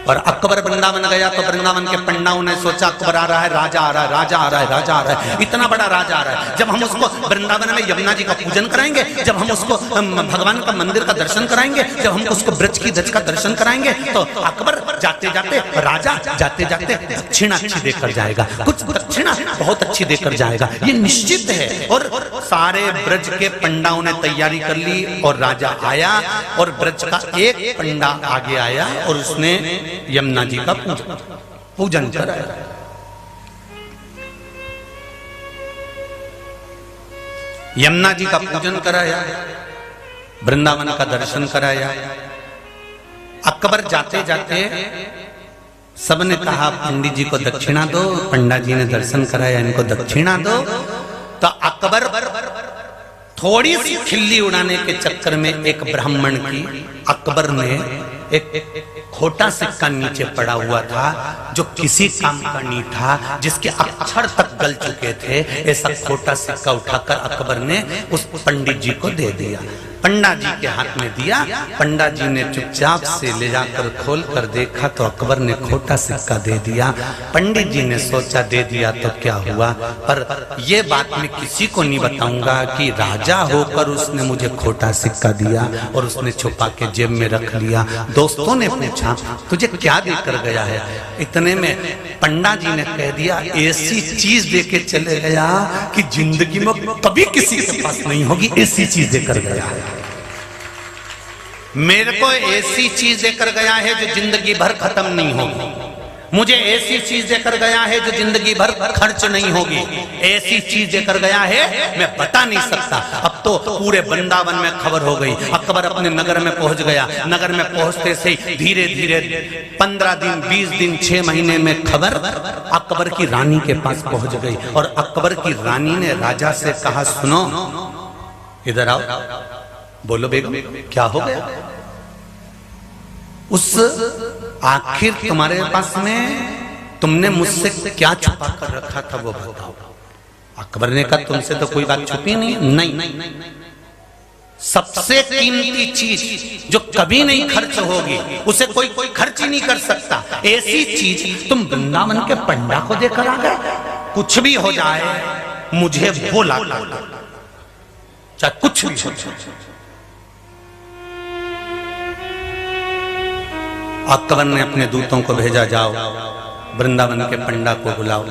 और अकबर वृंदावन गया तो वृंदावन के पंडाओं ने सोचा अकबर आ रहा है, राजा आ रहा है, राजा आ रहा है, राजा आ रहा है, इतना बड़ा राजा आ रहा है, जब हम उसको वृंदावन में यमुना जी का पूजन कराएंगे, जब हम उसको भगवान का मंदिर का दर्शन कराएंगे, जब हम उसको ब्रज की ध्वज का दर्शन कराएंगे, तो अकबर जाते जाते, राजा जाते जाते दक्षिणा अच्छी देकर जाएगा, कुछ दक्षिणा बहुत अच्छी देकर जाएगा, ये निश्चित है। और सारे ब्रज के पंडाओं ने तैयारी कर ली और राजा आया, और ब्रज का एक पंडा आगे आया और उसने यमुना जी का पूजन कराया। यमुना जी का पूजन कराया, वृंदावन का दर्शन कराया। अकबर जाते जाते सबने कहा पंडित जी को दक्षिणा दो, पंडा जी ने दर्शन कराया, इनको दक्षिणा दो। तो अकबर थोड़ी सी खिल्ली उड़ाने के चक्कर में एक ब्राह्मण की अकबर ने एक खोटा सिक्का नीचे पड़ा हुआ था जो किसी काम का नहीं था, जिसके अक्षर तक गल चुके थे, ऐसा खोटा सिक्का उठाकर अकबर ने उस पंडित जी को दे दिया। पंडा जी के हाथ में दिया। पंडा जी ने चुपचाप से ले जाकर खोल कर देखा तो अकबर ने खोटा सिक्का दे दिया। पंडित जी ने सोचा दे दिया तो क्या हुआ, पर यह बात मैं किसी को नहीं बताऊंगा कि राजा होकर उसने मुझे खोटा सिक्का दिया और उसने छुपा के जेब में रख लिया। दोस्तों ने पूछा तुझे क्या देकर गया है? इतने में पंडा जी ने कह दिया ऐसी चीज देके चले गया कि जिंदगी में कभी किसी के पास नहीं होगी, ऐसी चीज देकर गया है। मेरे को ऐसी चीज देकर गया है जो जिंदगी भर खत्म नहीं होगी। मुझे ऐसी चीज देकर गया है जो जिंदगी भर खर्च नहीं होगी। ऐसी चीज देकर गया है मैं बता नहीं सकता। अब तो पूरे वृंदावन में खबर हो गई। अकबर अपने नगर में पहुंच गया। नगर में पहुंचते से धीरे धीरे 15 दिन 20 दिन 6 महीने में खबर अकबर की रानी के पास पहुंच गई। और अकबर की रानी ने राजा से कहा सुनो इधर आओ। बोलो बेगम क्या हो गया? उस आखिर तुम्हारे पास में तुमने मुझसे क्या छुपा कर रखा था वो बताओ। अकबर ने कहा तुमसे तो कोई बात छुपी नहीं। सबसे कीमती चीज जो कभी नहीं खर्च होगी उसे कोई खर्च ही नहीं कर सकता, ऐसी चीज तुम वृंदावन के पंडा को देकर आ गए। कुछ भी हो जाए मुझे वो ला चाहे कुछ भी हो जाए। अकबर ने अपने दूतों को भेजा जाओ वृंदावन के पंडा को बुलाओ।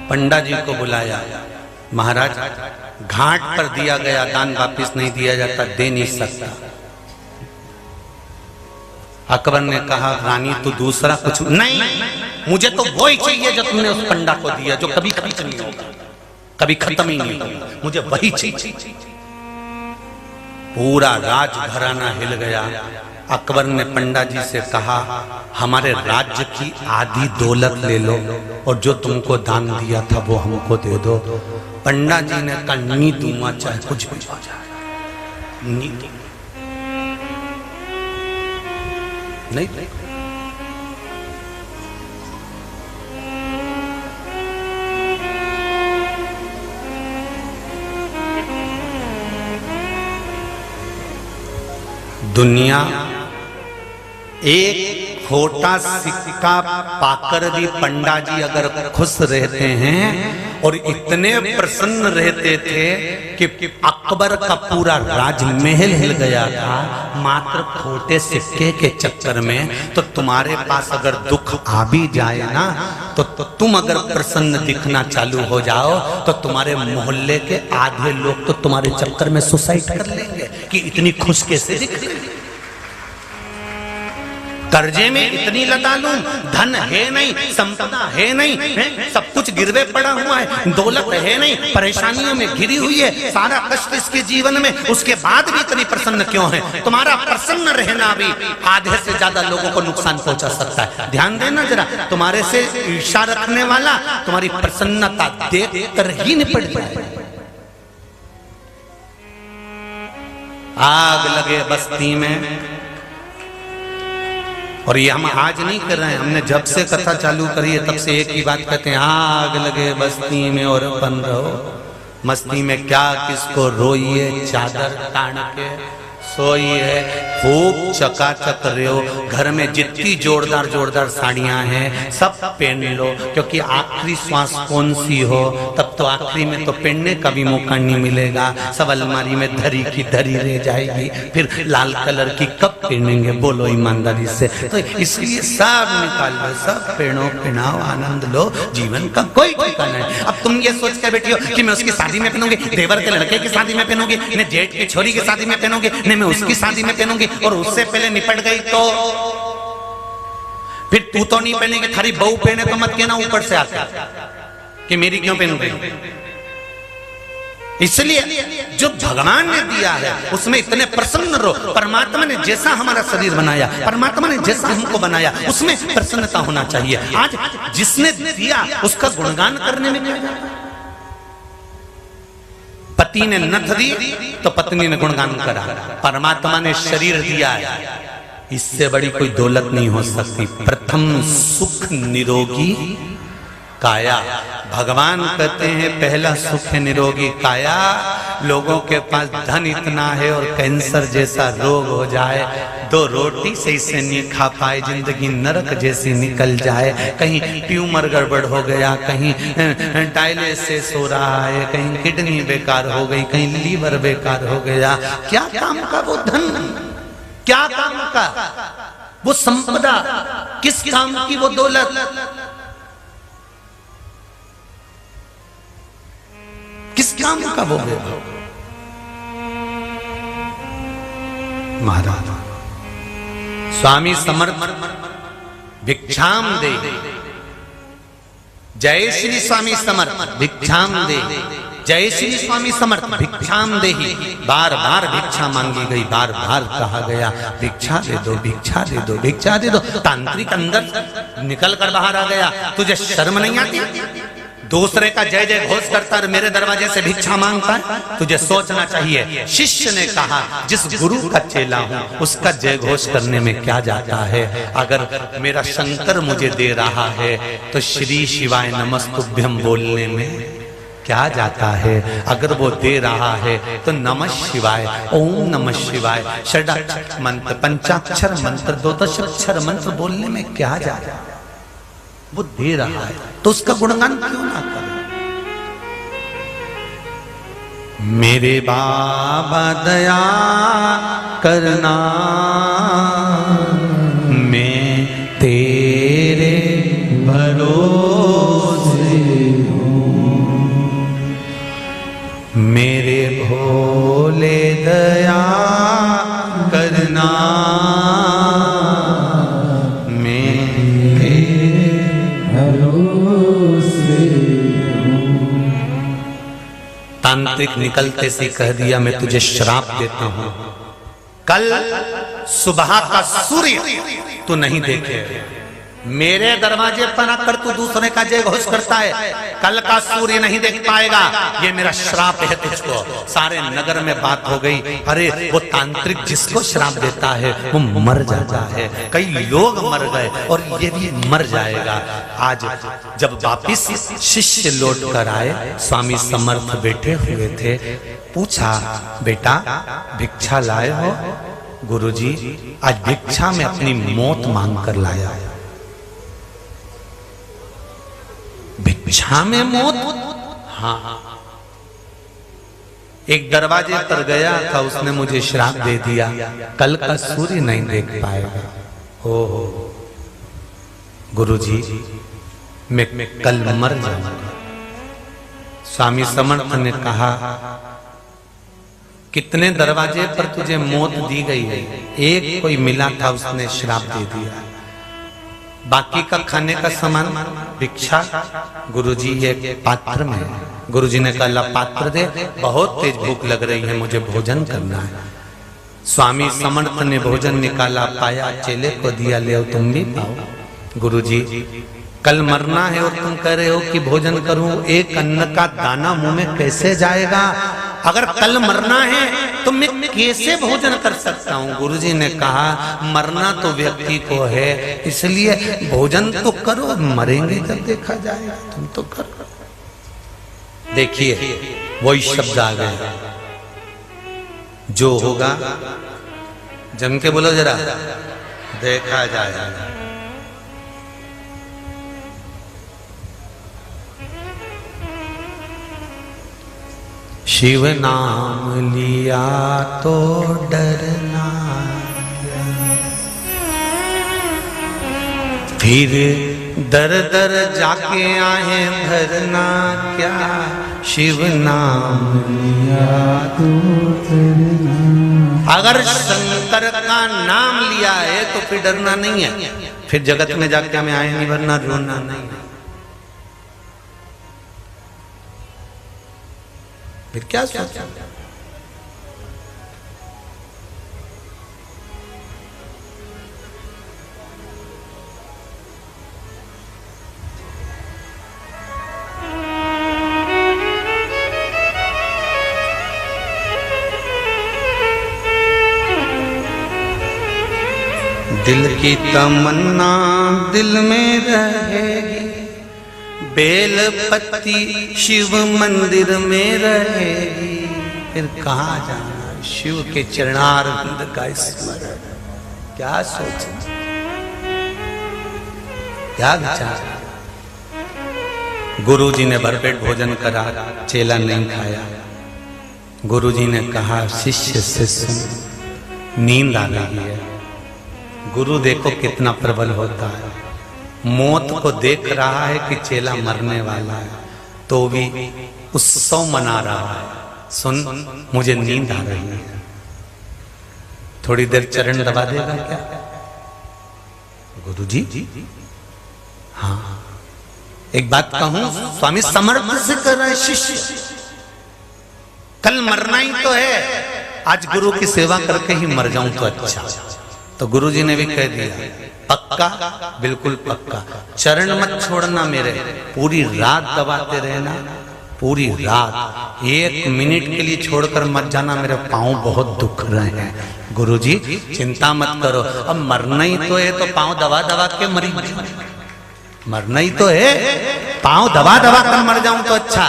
पंडा जी को बुलाया। महाराज घाट पर दिया गया दान वापिस नहीं दिया जाता, दे नहीं सकता। अकबर ने कहा रानी तू दूसरा कुछ नहीं, मुझे तो वो ही चाहिए जो तुमने उस पंडा को दिया जो कभी खत्म नहीं होगा, कभी खत्म ही नहीं होगा, मुझे वही चाहिए। पूरा राजघराना हिल गया। अकबर ने पंडा जी से कहा हमारे राज्य की आधी दौलत ले लो और जो तुमको दान दिया था वो हमको दे दो। पंडा जी ने कहा नहीं दूंगा चाहे कुछ भी हो जाए, नहीं। दुनिया एक खोटा सिक्का पाकर भी पंडा जी अगर खुश रहते हैं और इतने प्रसन्न रहते थे कि अकबर का पूरा राजमहल हिल गया था मात्र खोटे सिक्के के चक्कर में। तो तुम्हारे पास अगर दुख आ भी जाए ना तो तुम अगर प्रसन्न दिखना चालू हो जाओ तो तुम्हारे मोहल्ले के आधे लोग तो तुम्हारे चक्कर में सुसाइड कर लेंगे कि इतनी खुश कैसे दिख रही। कर्जे में इतनी लतालूम, धन है नहीं, संपदा है नहीं, सब कुछ गिरवे पड़ा हुआ है, दौलत है नहीं, परेशानियों में घिरी हुई है, सारा कष्ट इसके जीवन में, उसके बाद भी इतनी प्रसन्न क्यों है? तुम्हारा प्रसन्न रहना भी आधे से ज्यादा लोगों को नुकसान पहुंचा सकता है। ध्यान देना जरा, तुम्हारे से ईर्ष्या रखने वाला तुम्हारी प्रसन्नता देख कर ही निपट जाए। आग लगे बस्ती में, और ये हम आज नहीं कर रहे हैं, हमने जब से कथा चालू करी है तब से एक ही बात कहते हैं आग लगे बस्ती में और अपन रहो मस्ती में, क्या किसको रोइए चादर तान के सोइए, खूब चकाचक रहे हो। घर में जितनी जोरदार जोरदार साड़ियां हैं सब पहन लो, क्योंकि आखिरी श्वास कौन सी हो तब तो आखिरी में तो पहनने का भी मौका नहीं मिलेगा। सब अलमारी में धरी की धरी रह जाएगी, फिर लाल कलर की कब पहनेंगे बोलो ईमानदारी से। तो इसलिए सब निकाल लो, सब पहनो, पहनाओ, आनंद लो, जीवन का कोई ठिकाना नहीं। अब तुम ये सोच कर बैठी हो कि मैं उसकी शादी में पहनूंगी, देवर के लड़के की शादी में पहनूंगी, मैं जेठ की छोरी की शादी में पहनूंगी, नहीं मैं उसकी शादी में पहनूंगी, और उससे पहले निपट गई तो फिर तू तो नहीं पहनेगी, थारी बहू पहने तो मत कहना ऊपर से आकर कि मेरी क्यों पहन गई। इसलिए जो भगवान ने दिया है उसमें इतने प्रसन्न रहो। परमात्मा ने जैसा हमारा शरीर बनाया, परमात्मा ने जैसा हमको बनाया उसमें प्रसन्नता होना चाहिए। आज जिसने दिया उसका गुणगान करने में क्या जाता है? पति ने नथ दी तो पत्नी ने गुणगान करा, परमात्मा ने शरीर दिया है, इससे बड़ी कोई दौलत नहीं हो सकती। प्रथम सुख निरोगी काया। भगवान कहते हैं पहला सुख है निरोगी काया। लोगों के पास धन इतना है और कैंसर जैसा रोग हो जाए, 2 रोटी से इसे नहीं खा पाए, जिंदगी नरक जैसी निकल जाए। कहीं ट्यूमर गड़बड़ हो गया, कहीं डायलिसिस हो रहा है, कहीं किडनी बेकार हो गई, कहीं लीवर बेकार हो गया। क्या काम का वो धन, क्या काम का वो संपदा, किस काम की वो दौलत, किस काम का वो वैभव। महाराज स्वामी समर्थ भिक्षाम दे, जय श्री स्वामी समर्थ भिक्षाम दे, जय श्री स्वामी समर्थ भिक्षाम दे ही बार बार भिक्षा मांगी गई, बार बार कहा गया भिक्षा दे दो, भिक्षा दे दो, भिक्षा दे दो। तांत्रिक अंदर निकल कर बाहर आ गया, तुझे शर्म नहीं आती? दूसरे का जय जय घोष करता है, मेरे दरवाजे से भिक्षा मांगता है। तुझे सोचना चाहिए। शिष्य ने कहा जिस गुरु का चेला हूं उसका जय घोष करने में क्या जाता है। अगर मेरा शंकर मुझे दे रहा है तो श्री शिवाय नमस्तुभ्यम बोलने में क्या जाता है। अगर वो दे रहा है तो नमः शिवाय, ओम नमः शिवाय, षडाक्षर मंत्र, पंचाक्षर मंत्र, 12 अक्षर मंत्र बोलने में क्या जाता है। वो दे रहा है तो उसका गुणगान क्यों ना करें। मेरे बाबा दया करना, मैं तेरे भरोसे हूँ। मेरे भोले दया करना, तांत्रिक निकलते से कह दिया मैं तुझे श्राप देता हूं, कल सुबह का सूर्य तू नहीं देखे। मेरे दरवाजे पर आकर तू दूसरे का जय घोष करता है, कल का सूर्य नहीं देख पाएगा, ये मेरा श्राप है तुझको। सारे नगर में बात हो गई, अरे वो तांत्रिक जिसको श्राप देता है वो मर जाता है। कई लोग मर गए और ये भी मर जाएगा। आज जब वापिस शिष्य लौट कर आए, स्वामी समर्थ बैठे हुए थे, पूछा बेटा भिक्षा लाए हो? गुरुजी आज भिक्षा में अपनी मौत मांग कर लाया। भिक्षा में मौत? हाँ, एक दरवाजे पर गया था, उसने मुझे श्राप दे दिया, कल का सूर्य नहीं देख पाएगा। ओहो गुरुजी मैं कल मर जाऊंगा। स्वामी समर्थ ने कहा कितने दरवाजे पर तुझे मौत दी गई है? एक कोई मिला था, उसने श्राप दे दिया। बाकी का खाने का सामान भिक्षा गुरुजी ये पात्र में। गुरुजी ने कहा पात्र दे, बहुत तेज भूख लग रही है, मुझे भोजन करना है। स्वामी समर्थ ने भोजन निकाला, पाया, चेले को दिया, ले आओ तुम भी पाओ। गुरुजी कल मरना है और तुम कह रहे हो कि भोजन करूं, एक अन्न का दाना मुंह में कैसे जाएगा? अगर कल मरना है तो मैं कैसे भोजन कर सकता हूँ? गुरुजी ने कहा मरना तो व्यक्ति को है, इसलिए भोजन तो करो, मरेंगे जब देखा जाएगा, तुम तो करो। देखिए वही शब्द आ गए, जो होगा जम के बोलो जरा, देखा जाएगा। शिव नाम लिया तो डरना, फिर दर दर जाके आए भरना क्या। शिव नाम लिया तो डरना, अगर शंकर का नाम लिया है तो फिर डरना नहीं है, फिर जगत में जाके हमें आए नहीं भरना, रोना नहीं। फिर क्या सोचा? दिल की तमन्ना दिल में रहेगी, बेलपत्ती शिव मंदिर में रहेगी, फिर कहाँ जाना, शिव के चरणारविंद का स्मरण। क्या सोच, क्या विचार। गुरुजी ने भरपेट भोजन करा, चेला नहीं खाया। गुरुजी ने कहा शिष्य से सुन, नींद आ रही है। गुरु देखो कितना प्रबल होता है, मौत को देख रहा है कि चेला मरने वाला है तो भी उत्सव मना रहा है। सुन, मुझे नींद आ रही है, थोड़ी देर चरण दबा देगा क्या? गुरुजी हाँ, एक बात कहूं, स्वामी समर्थ से कर रहे शिष्य, कल मरना ही तो है, आज गुरु की सेवा करके ही मर जाऊं तो अच्छा। तो गुरुजी ने भी कह दिया, पक्का, बिल्कुल पक्का, चरण मत छोड़ना मेरे, पूरी रात दबाते रहना, पूरी रात, 1 मिनट के लिए छोड़कर मत जाना, मेरे पांव बहुत दुख रहे हैं। गुरुजी चिंता मत करो, अब मरना ही तो है तो पांव दबा दबा के मरी, मरना ही तो है, पांव दबा दबा कर मर जाऊं तो अच्छा।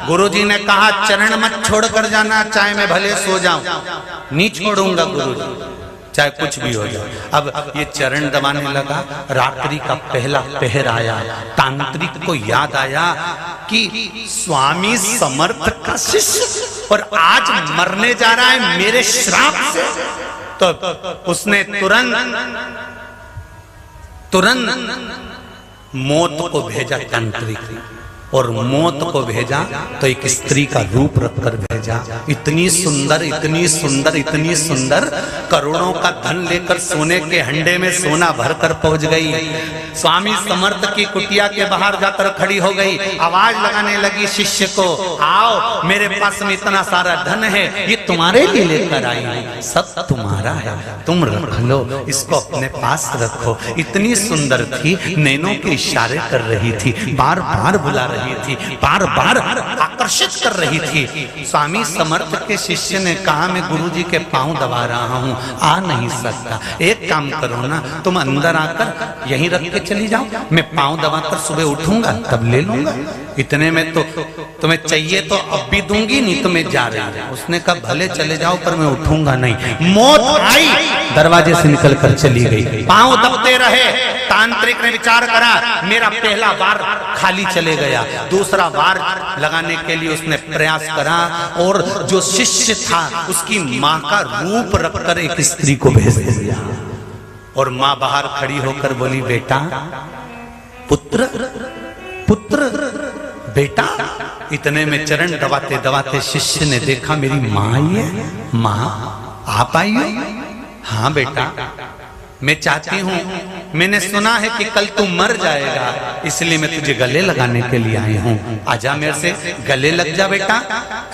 गुरुजी ने कहा चरण मत छोड़कर जाना, चाहे मैं भले सो जाऊं, नहीं छोड़ूंगा गुरुजी, चाहे कुछ भी हो जाए। अब ये चरण दबाने लगा, रात्रि का पहला पहर आया, तांत्रिक को याद आया कि स्वामी समर्थ का शिष्य और आज मरने जा रहा है मेरे श्राप से। तो उसने तुरंत मौत को भेजा तांत्रिक, और मौत को भेजा तो एक स्त्री का रूप रखकर भेजा, इतनी सुंदर, इतनी सुंदर, इतनी सुंदर, करोड़ों का धन लेकर सोने के हंडे में सोना भरकर पहुंच गई। स्वामी समर्थ की कुटिया के बाहर जाकर खड़ी हो गई, आवाज लगाने लगी शिष्य को, आओ मेरे पास में इतना सारा धन है, ये तुम्हारे लिए लेकर आई हूं, सब तुम्हारा है, तुम रख लो, इसको अपने पास रखो। इतनी सुंदर थी, नैनों के इशारे कर रही थी, बार बार बुला रही थी, बार बार आकर्षित कर रही थी। स्वामी समर्थ के शिष्य ने कहा, मैं गुरुजी के पांव दबा रहा हूं, आ नहीं सकता, एक काम करो ना, तुम अंदर आकर यहीं रख के चली जाओ, मैं पांव दबाकर सुबह उठूंगा तब ले लूंगा, इतने में तो तुम्हें चाहिए तो अब भी दूंगी, नहीं तो मैं जा रही हूं। उसने कहा भले चले जाओ पर मैं उठूंगा नहीं। मौत आई, दरवाजे से निकल कर चली गई, पांव दबते रहे। तांत्रिक ने विचार करा, मेरा पहला वार खाली चले गया, दूसरा वार लगाने के लिए उसने प्रयास करा, और जो शिष्य था उसकी मां का रूप रखकर एक स्त्री को भेज दिया, और मां बाहर खड़ी होकर बोली, बेटा, पुत्र, पुत्र, बेटा। इतने में चरण दबाते दबाते शिष्य ने देखा मेरी मां आई है, मां आप आई हो? हाँ बेटा, मैं चाहती हूं, मैंने सुना है कि कल तू मर जाएगा, इसलिए मैं तुझे गले लगाने के लिए आई हूं, आजा मेरे से गले लग जा बेटा।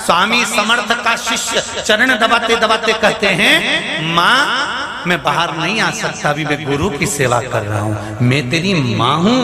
स्वामी समर्थ का शिष्य चरण दबाते दबाते कहते हैं, मां मैं बाहर नहीं आ सकता, अभी मैं गुरु की सेवा कर रहा हूं, मैं तेरी मां हूं।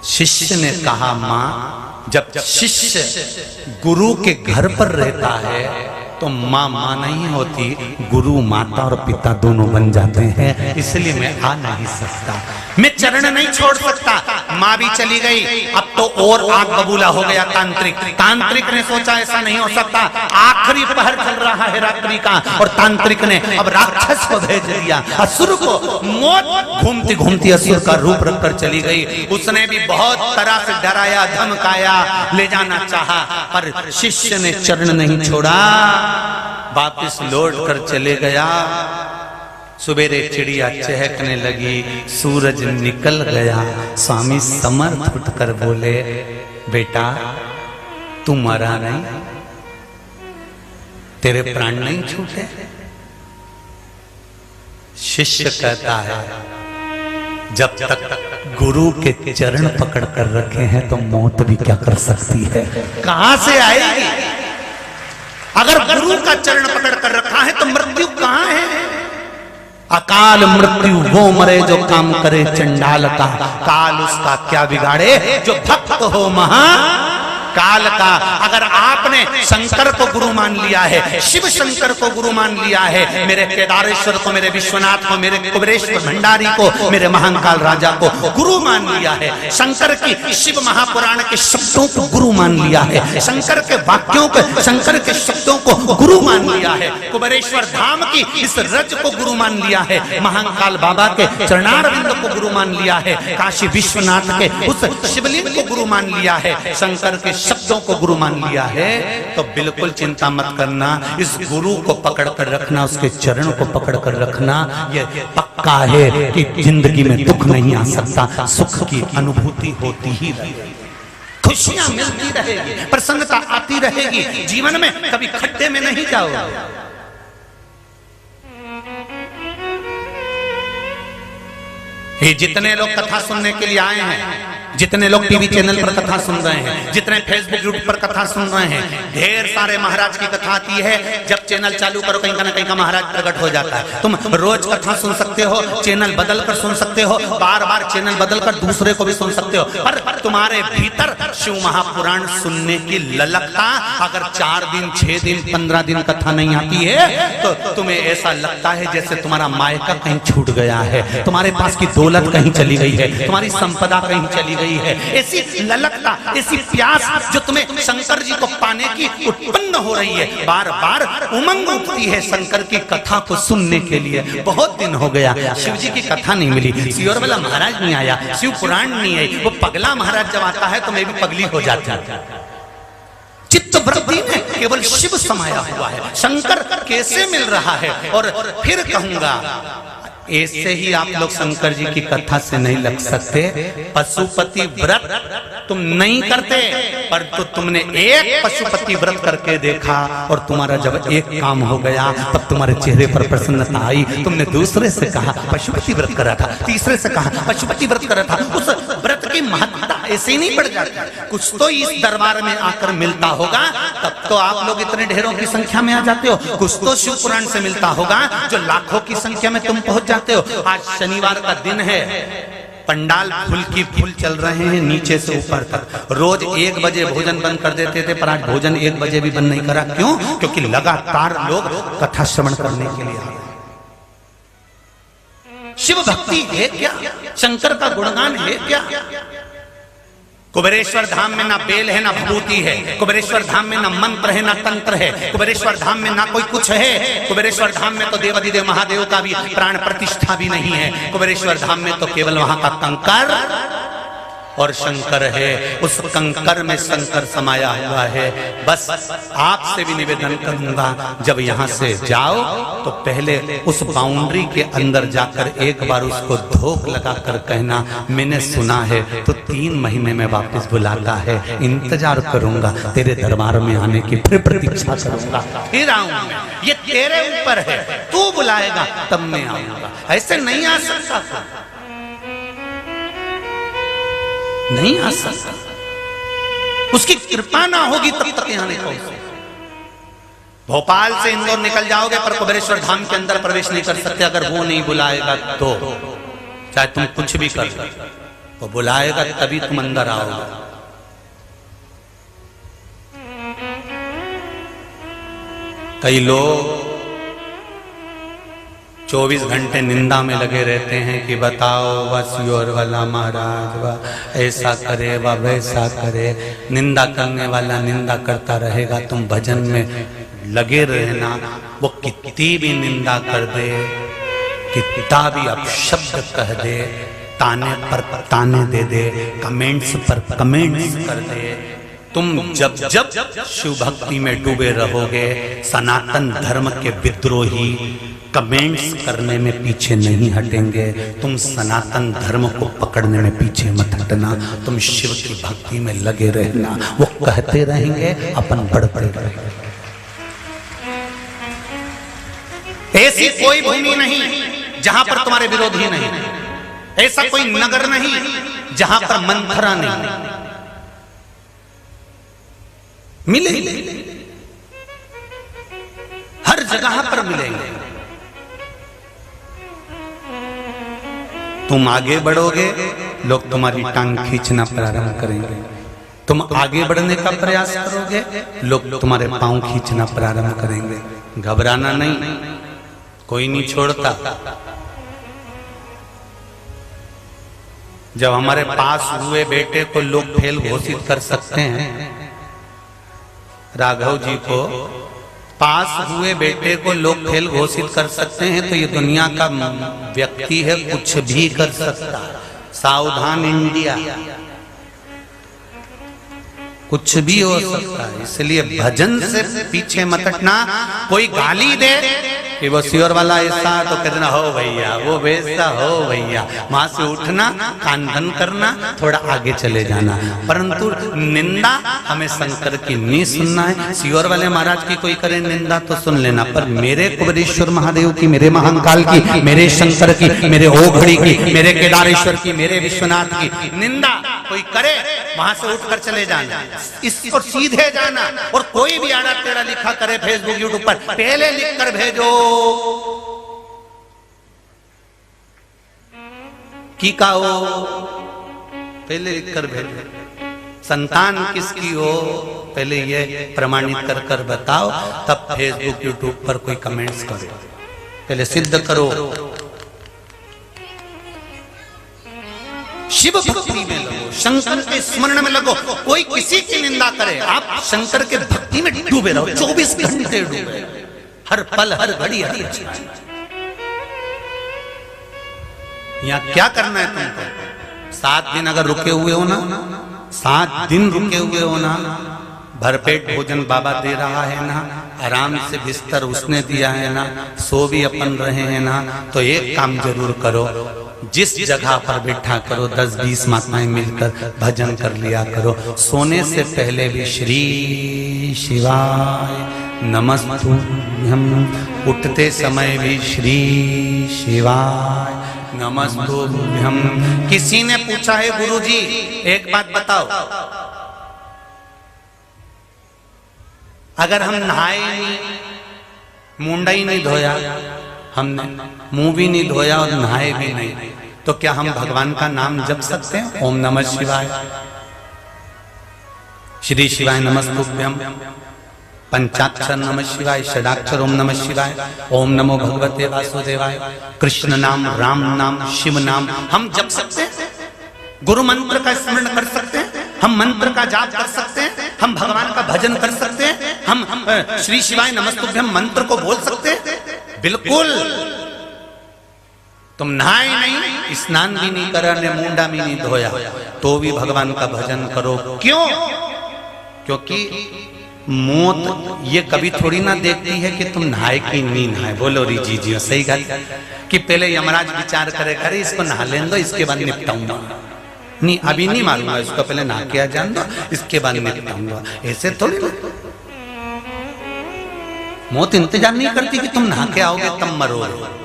शिष्य ने कहा, मां, जब शिष्य गुरु के घर पर रहता है तो माँ माँ नहीं होती, गुरु माता और पिता दोनों बन जाते हैं, इसलिए मैं आ नहीं सकता, मैं चरण नहीं छोड़ सकता। माँ भी चली गई, अब तो और आग बबूला हो गया तांत्रिक। तांत्रिक ने सोचा ऐसा नहीं हो सकता, आखिरी पहर चल रहा है रात्रि का, और तांत्रिक ने अब राक्षस को भेज दिया, असुर को। मौत घूमती घूमती असुर का रूप रखकर चली गई। उसने भी बहुत तरह से डराया, धमकाया, ले जाना चाहा, पर शिष्य ने चरण नहीं छोड़ा, वापिस लौट कर चले गया। सुबेरे चिड़िया चहकने लगी, सूरज निकल गया। स्वामी समर्थ उठकर बोले, बेटा तू मरा नहीं, तेरे प्राण नहीं छूटे। शिष्य कहता है, जब तक गुरु के चरण पकड़ कर रखे हैं तो मौत भी क्या कर सकती है, कहां से आएगी। अगर गुरु का चरण पकड़ कर रखा है तो मृत्यु कहां है। अकाल मृत्यु वो मरे जो काम करे चंडाल का, काल उसका क्या बिगाड़े जो भक्त हो महा काल का। अगर आपने शंकर को गुरु मान लिया है, शिव शंकर को गुरु मान लिया है, मेरे केदारेश्वर को, मेरे विश्वनाथ को, मेरे कुबेरेश्वर भंडारी को, मेरे महाकाल राजा को गुरु मान लिया है, शंकर की शिव महापुराण के शब्दों को गुरु मान लिया है, शंकर के वाक्यों को, शंकर के शब्दों को गुरु मान लिया है, कुबेरेश्वर धाम की इस रज को गुरु मान लिया है, महाकाल बाबा के चरणारविंद को गुरु मान लिया है, काशी विश्वनाथ के उस शिवलिंग को गुरु मान लिया है, शंकर के शब्दों को गुरु मान लिया है, तो बिल्कुल चिंता मत करना। इस गुरु को पकड़ कर रखना, उसके चरण को पकड़ कर रखना, ये पक्का है कि जिंदगी में दुख नहीं आ सकता, सुख की अनुभूति होती ही रहेगी, खुशियां मिलती रहेगी, प्रसन्नता आती रहेगी, जीवन में कभी खड्डे में नहीं जाओगे। ये जितने लोग कथा सुनने के लिए आए हैं, जितने लोग टीवी चैनल पर कथा सुन रहे हैं, जितने फेसबुक यूट्यूब पर कथा सुन रहे हैं, ढेर सारे महाराज की कथा आती है। जब चैनल चालू करो कहीं का ना कहीं का महाराज प्रकट हो जाता है। तुम रोज कथा सुन सकते हो, चैनल बदल कर सुन सकते हो, बार बार चैनल बदल कर दूसरे को भी सुन सकते हो, पर तुम्हारे भीतर शिव महापुराण सुनने की ललकता अगर 4 दिन 6 दिन 15 दिन कथा नहीं आती है तो तुम्हें ऐसा लगता है जैसे तुम्हारा मायका कहीं छूट गया है, तुम्हारे पास की दौलत कहीं चली गई है, तुम्हारी संपदा कहीं चली गई है। ऐसी ललकता, ऐसी प्यास जो तुम्हें शंकर जी को पाने की उत्पन्न हो रही है, बार बार उमंग उठती है शंकर की कथा को सुनने के लिए। बहुत दिन हो गया शिव जी की कथा नहीं मिली, सियोर वाला महाराज नहीं आया, शिव पुराण नहीं आई, वो पगला महाराज जब आता है तो मैं भी पगली हो जाती हूं। चित्त वृत्ति में केवल शिव समाया हुआ है, शंकर कैसे मिल रहा है। और फिर कहूंगा ऐसे ही आप लोग शंकर जी की कथा से नहीं लग सकते। पशुपति व्रत तुम नहीं करते, पर तो तुमने एक पशुपति व्रत करके देखा और तुम्हारा जब एक काम हो गया तब तुम्हारे चेहरे पर प्रसन्नता आई। तुमने दूसरे से कहा पशुपति व्रत करा था, तीसरे से कहा पशुपति व्रत करा था। उस व्रत की महत्ता ऐसे ही नहीं बढ़ जाती, कुछ तो इस दरबार में आकर मिलता होगा, तब तो आप लोग इतने ढेरों की संख्या में आ जाते हो। कुछ तो शिव पुराण से मिलता होगा जो लाखों की संख्या में तुम पहुंच जाते हो। आज शनिवार का दिन है, पंडाल फूल की फूल चल रहे हैं नीचे से ऊपर तक। रोज 1 बजे भोजन बंद कर देते थे, पर आज भोजन 1 बजे भी बंद नहीं करा। क्यों? क्योंकि लगातार लोग कथा श्रवण करने के लिए आ रहे। शिव भक्ति है क्या? शंकर का गुणगान है क्या? कुबेरेश्वर धाम में ना बेल है ना भभूति है, कुबेरेश्वर धाम में ना मंत्र है ना तंत्र है, कुबेरेश्वर धाम में ना कोई कुछ है। कुबेरेश्वर धाम में तो देवाधिदेव महादेव का भी प्राण प्रतिष्ठा भी नहीं है। कुबेरेश्वर धाम में तो केवल वहां का कंकर और शंकर है, उस कंकर में शंकर समाया हुआ है। बस आपसे भी निवेदन करूंगा, जब यहाँ से जाओ तो पहले उस बाउंड्री के अंदर जाकर एक बार उसको धोख लगाकर कहना मैंने सुना है तो 3 महीने में वापस बुलाता है, इंतजार करूंगा तेरे दरबार में आने की, फिर प्रतीक्षा करूंगा, फिर आऊंगा। ये तेरे ऊपर है, तू बुलाएगा तब मैं आऊंगा। ऐसे नहीं आ सकता, नहीं आ सकता। उसकी कृपा ना होगी तब तक यहां नहीं पहुंचे। भोपाल से इंदौर निकल जाओगे पर कुबेरेश्वर धाम के अंदर प्रवेश नहीं कर सकते अगर वो नहीं बुलाएगा तो। चाहे तुम कुछ भी कर, वो बुलाएगा तभी तुम अंदर आओगे। कई लोग 24 घंटे निंदा में लगे रहते हैं कि बताओ वह सियोर वाला महाराज वह ऐसा करे वह वैसा करे। निंदा करने वाला निंदा करता रहेगा, तुम भजन में लगे रहना। वो कितनी भी निंदा कर दे, कितना भी अपशब्द कह दे, ताने पर ताने दे दे, कमेंट्स पर कमेंट्स कर दे, तुम जब जब शिव भक्ति में डूबे रहोगे, सनातन धर्म के विद्रोही कमेंट्स करने में पीछे नहीं हटेंगे। तुम सनातन धर्म को पकड़ने में पीछे मत हटना, तुम शिव की भक्ति में लगे रहना। वो कहते रहेंगे, अपन बढ़ते रहेंगे। ऐसी कोई भूमि नहीं जहां पर तुम्हारे विरोधी नहीं, ऐसा कोई नगर नहीं जहां पर मंथरा नहीं। मिलेंगे, हर जगह पर मिलेंगे। तुम आगे बढ़ोगे, लोग तुम्हारी टांग खींचना प्रारंभ करेंगे। तुम आगे बढ़ने का प्रयास करोगे, लोग तुम्हारे पांव खींचना प्रारंभ करेंगे। घबराना नहीं, कोई नहीं छोड़ता। जब हमारे पास हुए बेटे को लोग फेल घोषित कर सकते हैं, राघव जी को पास हुए बेटे को लोग फेल घोषित कर सकते हैं, तो ये दुनिया का व्यक्ति है, कुछ भी कर सकता है। सावधान इंडिया, कुछ भी हो सकता है। इसलिए भजन से पीछे मत हटना। कोई गाली दे कि वो सियोर वाला ऐसा, तो कहना हो भैया, वो वैसा हो भैया, वहां से उठना, कान बंद करना, थोड़ा आगे चले जाना। परंतु निंदा हमें शंकर की नहीं सुनना है। सियोर वाले महाराज की कोई करे निंदा तो सुन लेना, पर मेरे कुबेरेश्वर महादेव की, मेरे महाकाल की, मेरे शंकर की, मेरे ओघड़ी की, मेरे केदारेश्वर की, मेरे विश्वनाथ की निंदा कोई करे, वहां से उठकर चले जाना, इसको सीधे जाना। और कोई भी आड़ा टेढ़ा लिखा करे फेसबुक यूट्यूब पर, पहले लिख कर भेजो की का हो, पहले लिख कर भेजो। संतान किसकी हो, पहले ये प्रमाणित कर कर बताओ, तब फेसबुक यूट्यूब पर कोई कमेंट्स करो, पहले सिद्ध करो। शिव भक्ति में लगो, शंकर के स्मरण में लगो। कोई किसी की निंदा करे, आप शंकर के भक्ति में डूबे रहो, 24 घंटे डूबे, हर पल हर घड़ी हर चीज। यहाँ क्या करना है तुमको? 7 दिन अगर रुके हुए हो ना, 7 दिन रुके हुए हो ना, भरपेट भोजन बाबा दे रहा है ना, आराम से बिस्तर उसने दिया है ना, सो भी अपन रहे हैं ना, तो एक काम जरूर करो, जिस जगह पर बैठा करो 10-20 माताएं मिलकर भजन कर लिया करो। सोने से पहले भी श्री शिवाय नमस्तुभ्यं, उठते समय भी श्री शिवाय नमस्तुभ्यं। किसी ने पूछा है गुरुजी एक बात बताओ, अगर हम नहाए नहीं, मुंडा ही नहीं धोया, हमने मुंह भी नहीं धोया और नहाए भी नहीं, तो क्या हम भगवान का नाम जप सकते हैं? ओम नमः शिवाय, श्री शिवाय नमस्तुभ्यं, पंचाक्षर नमः शिवाय, षडाक्षर ओम नमः शिवाय, ओम नमो भगवते वासुदेवाय, कृष्ण नाम, राम नाम, शिव नाम हम जप सकते हैं। गुरु मंत्र का स्मरण कर सकते हैं, हम मंत्र का जाप कर सकते हैं, हम भगवान का भजन कर सकते हैं, हम श्री शिवाय नमस्तुभ्यं मंत्र को बोल सकते हैं। बिल्कुल। तुम नहाए नहीं, स्नान भी नहीं करा, ने मुंडा भी नहीं धोया, तो भी भगवान का भजन करो। क्यों? क्योंकि मौत ये कभी थोड़ी ना देखती है कि तुम नहाए कि नहीं नहाए। बोलो री जी जी, सही गल कि पहले यमराज विचार करे, करे इसको नहा लेने दो, इसके बाद निपटाऊंगा। नहीं, अभी नहीं मारूंगा इसको, पहले नहा के आ जान दो, इसके बाद निपटाऊंगा। ऐसे थोड़ी ना। मौत इंतजार नहीं करती कि तुम नहा के आओगे तब मरोगे।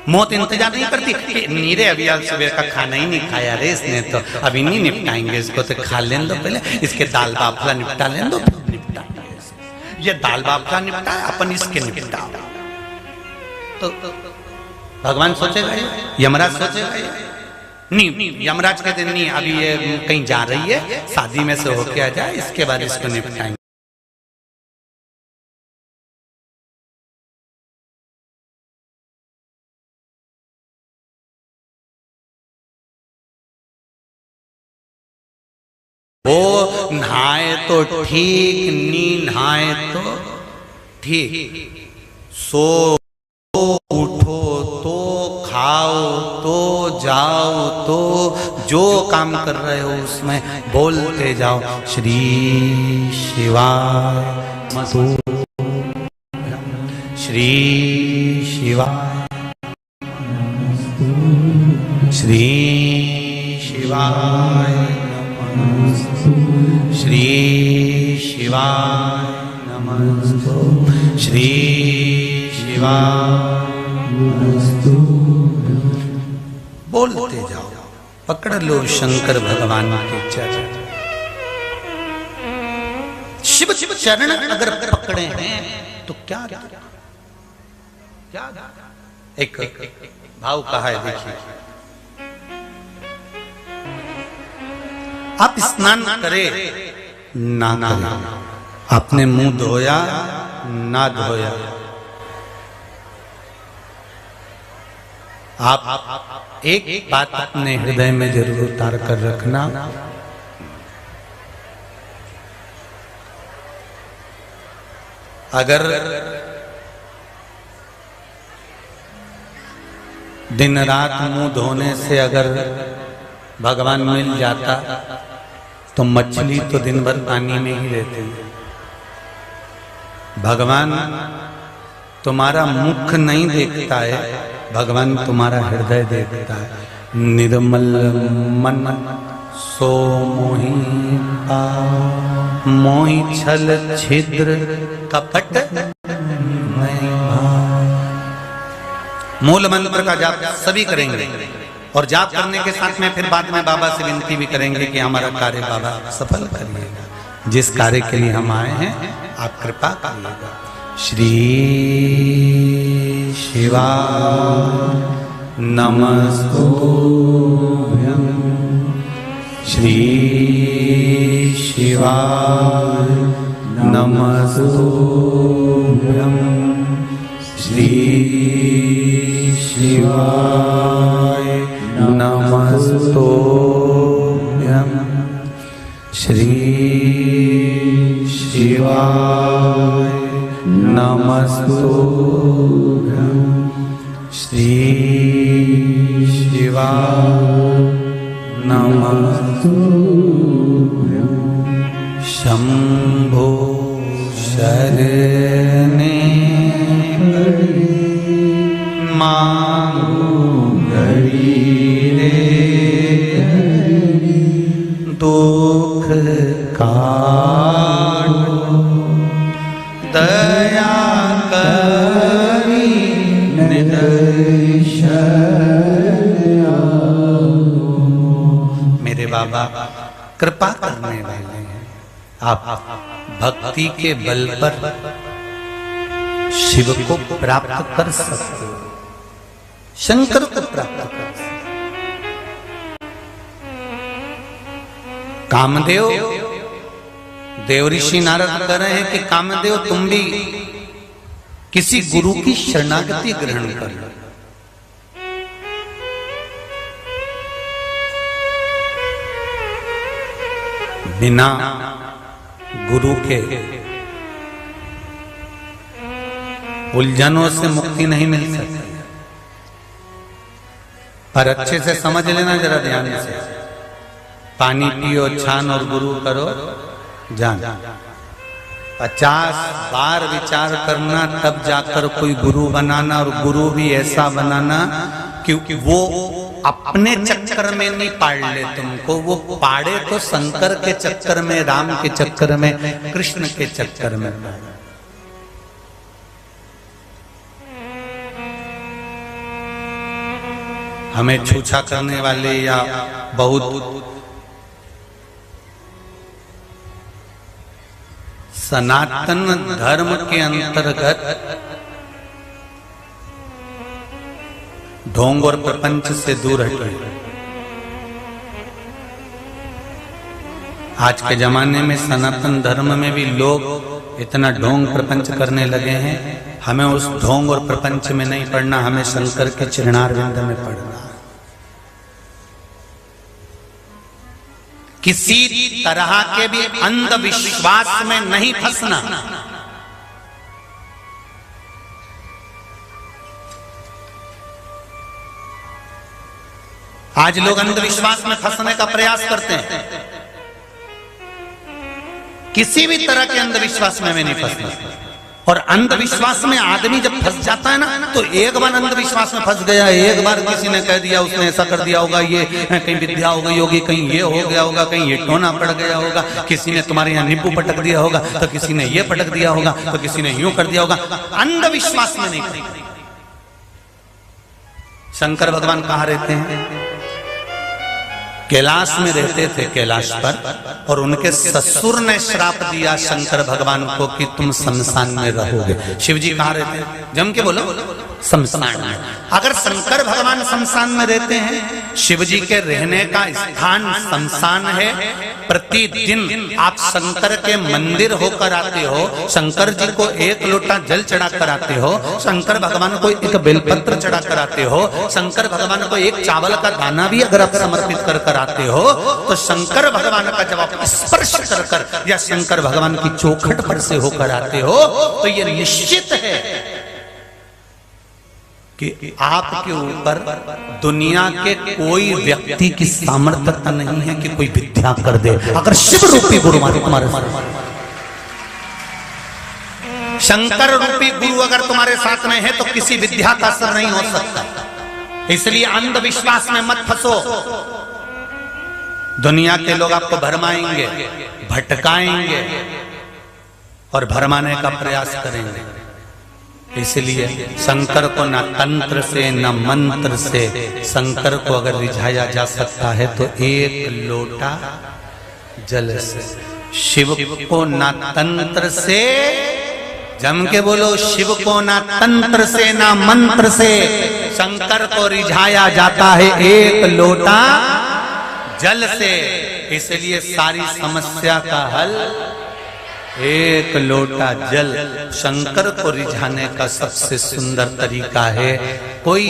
मौत इंतजार नहीं करती कि नीरे अभी आज सुबह का खाना ही नहीं खाया रे इसने, तो अभी नहीं निपटाएंगे इसको, तो खा लेने दो पहले, इसके दाल बाफला निपटा लेने दो, फिर निपटाएंगे। ये दाल बाफला निपटा, अपन इसके निपटा। तो भगवान सोचेगा, यमराज सोचेगा नहीं, यमराज कहते नहीं, अभी ये कहीं जा रही है, शादी में से होके आ जाए, इसके बाद इसको निपटाएंगे। वो नहाए तो ठीक, नी नहाए तो ठीक, सो उठो तो, खाओ तो, जाओ तो, जो काम कर रहे हो उसमें बोलते जाओ श्री शिवाय नमस्तुभ्यं, श्री शिवाय श्री शिवाय श्री शिवाय नमस्तुभ्यं, श्री शिवाय बोलते जाओ। पकड़ लो शंकर भगवान के चरण। शिव चरण अगर पकड़े हैं तो क्या क्या एक भाव कहा है, देखिए। आप स्नान करे ना करे, आपने मुंह धोया ना धोया, आप एक बात अपने हृदय में जरूर उतार कर रखना, अगर दिन रात मुंह धोने से अगर भगवान मिल जाता तो मछली तो दिन भर पानी में ही रहती है। भगवान तुम्हारा मुख नहीं देखता है, भगवान तुम्हारा हृदय देखता है। निर्मल मन सो मोहि पाव, मोहि छल छिद्र कपट नहीं भाव। मूल मंत्र का जाप सभी करेंगे और जाप करने के साथ में फिर बाद में बाबा से विनती भी करेंगे कि हमारा कार्य बाबा सफल करिएगा। जिस कार्य के लिए हम आए हैं आप कृपा करिएगा। श्री शिवा नमस्तुभ्यं, श्री शिवा नमस्तुभ्यं, श्री शिवाय नमस्तुभ्यं, श्री शिवाय नमस्तुभ्यं, श्री शिवाय नमस्तुभ्यं। शंभो शरणे मांगो घड़ी रे, दुख काटो दया करी निदर्शन। मेरे बाबा कृपा करने वाले हैं, आप भक्ति के बल पर शिव को प्राप्त कर सकते हो, शंकर को प्राप्त कर सकते। कामदेव, देव ऋषि नारद कह रहे हैं कि कामदेव तुम भी किसी गुरु की शरणागति ग्रहण कर लो। बिना गुरु के उलझनों से मुक्ति नहीं मिल सकती। पर अच्छे से समझ लेना जरा ध्यान से, पानी पियो छान और गुरु करो जान। 50 बार विचार करना तब जाकर कोई गुरु बनाना, और गुरु भी ऐसा बनाना क्योंकि वो अपने चक्कर में नहीं पाड़ ले तुमको, वो पाड़े तो शंकर के चक्कर में, राम के चक्कर में, कृष्ण के चक्कर में। हमें छूछा करने वाले या बहुत सनातन धर्म के अंतर्गत ढोंग और प्रपंच से दूर हटे। आज के जमाने में सनातन धर्म में भी लोग इतना ढोंग प्रपंच करने लगे हैं। हमें उस ढोंग और प्रपंच में नहीं पड़ना, हमें शंकर के चरणारविंद में पड़ना। किसी तरह के भी अंधविश्वास में नहीं फंसना। आज लोग अंधविश्वास में फंसने का प्रयास करते हैं। किसी भी तरह के अंधविश्वास में नहीं फंसना। और अंधविश्वास में आदमी जब फंस जाता है ना, तो एक बार अंधविश्वास में फंस गया, एक बार किसी ने कह दिया, उसने ऐसा कर दिया होगा, ये कहीं विद्या हो गई होगी, कहीं ये हो गया होगा, कहीं ये टोना पड़ गया होगा, किसी ने तुम्हारे यहाँ नींबू पटक दिया होगा, तो किसी ने ये पटक दिया होगा, तो किसी ने यूं कर दिया होगा। अंधविश्वास में नहीं। शंकर भगवान कहाँ रहते हैं? कैलाश में रहते थे, कैलाश पर। और उनके ससुर ने श्राप दिया शंकर भगवान को कि तुम शमशान में रहोगे। शिव जी कहाँ रहते हैं? जम के बोलो, शमशान में। अगर शंकर भगवान शमशान में रहते हैं शिव जी के रहने का स्थान शमशान है। प्रतिदिन आप शंकर के मंदिर होकर आते हो, शंकर जी को एक लोटा जल चढ़ा कर आते हो, शंकर भगवान को एक बेलपत्र चढ़ा कर आते हो, शंकर भगवान को एक चावल का दाना भी अगर आप समर्पित कर कर आते हो, तो शंकर भगवान का जब आप स्पर्श कर कर या शंकर भगवान की चौखट पर से होकर आते हो, तो ये निश्चित है कि आपके ऊपर दुनिया के कोई व्यक्ति की सामर्थ्यता नहीं है कि कोई विद्या कर दे, अगर शिव रूपी गुरु तुम्हारे शंकर रूपी गुरु अगर तुम्हारे साथ में है तो किसी विद्या का असर नहीं हो सकता। इसलिए अंधविश्वास में मत फंसो। दुनिया के लोग आपको भरमाएंगे, भटकाएंगे और भरमाने का प्रयास करेंगे। इसलिए शंकर को न तंत्र से न मंत्र से शंकर को अगर रिझाया जा सकता है तो एक लोटा जल से। शिव को न तंत्र से, जम के बोलो, शिव को न तंत्र से न मंत्र से शंकर को रिझाया जाता है एक लोटा जल से। इसलिए सारी समस्या का हल एक लोटा जल। शंकर को रिझाने का सबसे सुंदर तरीका है, कोई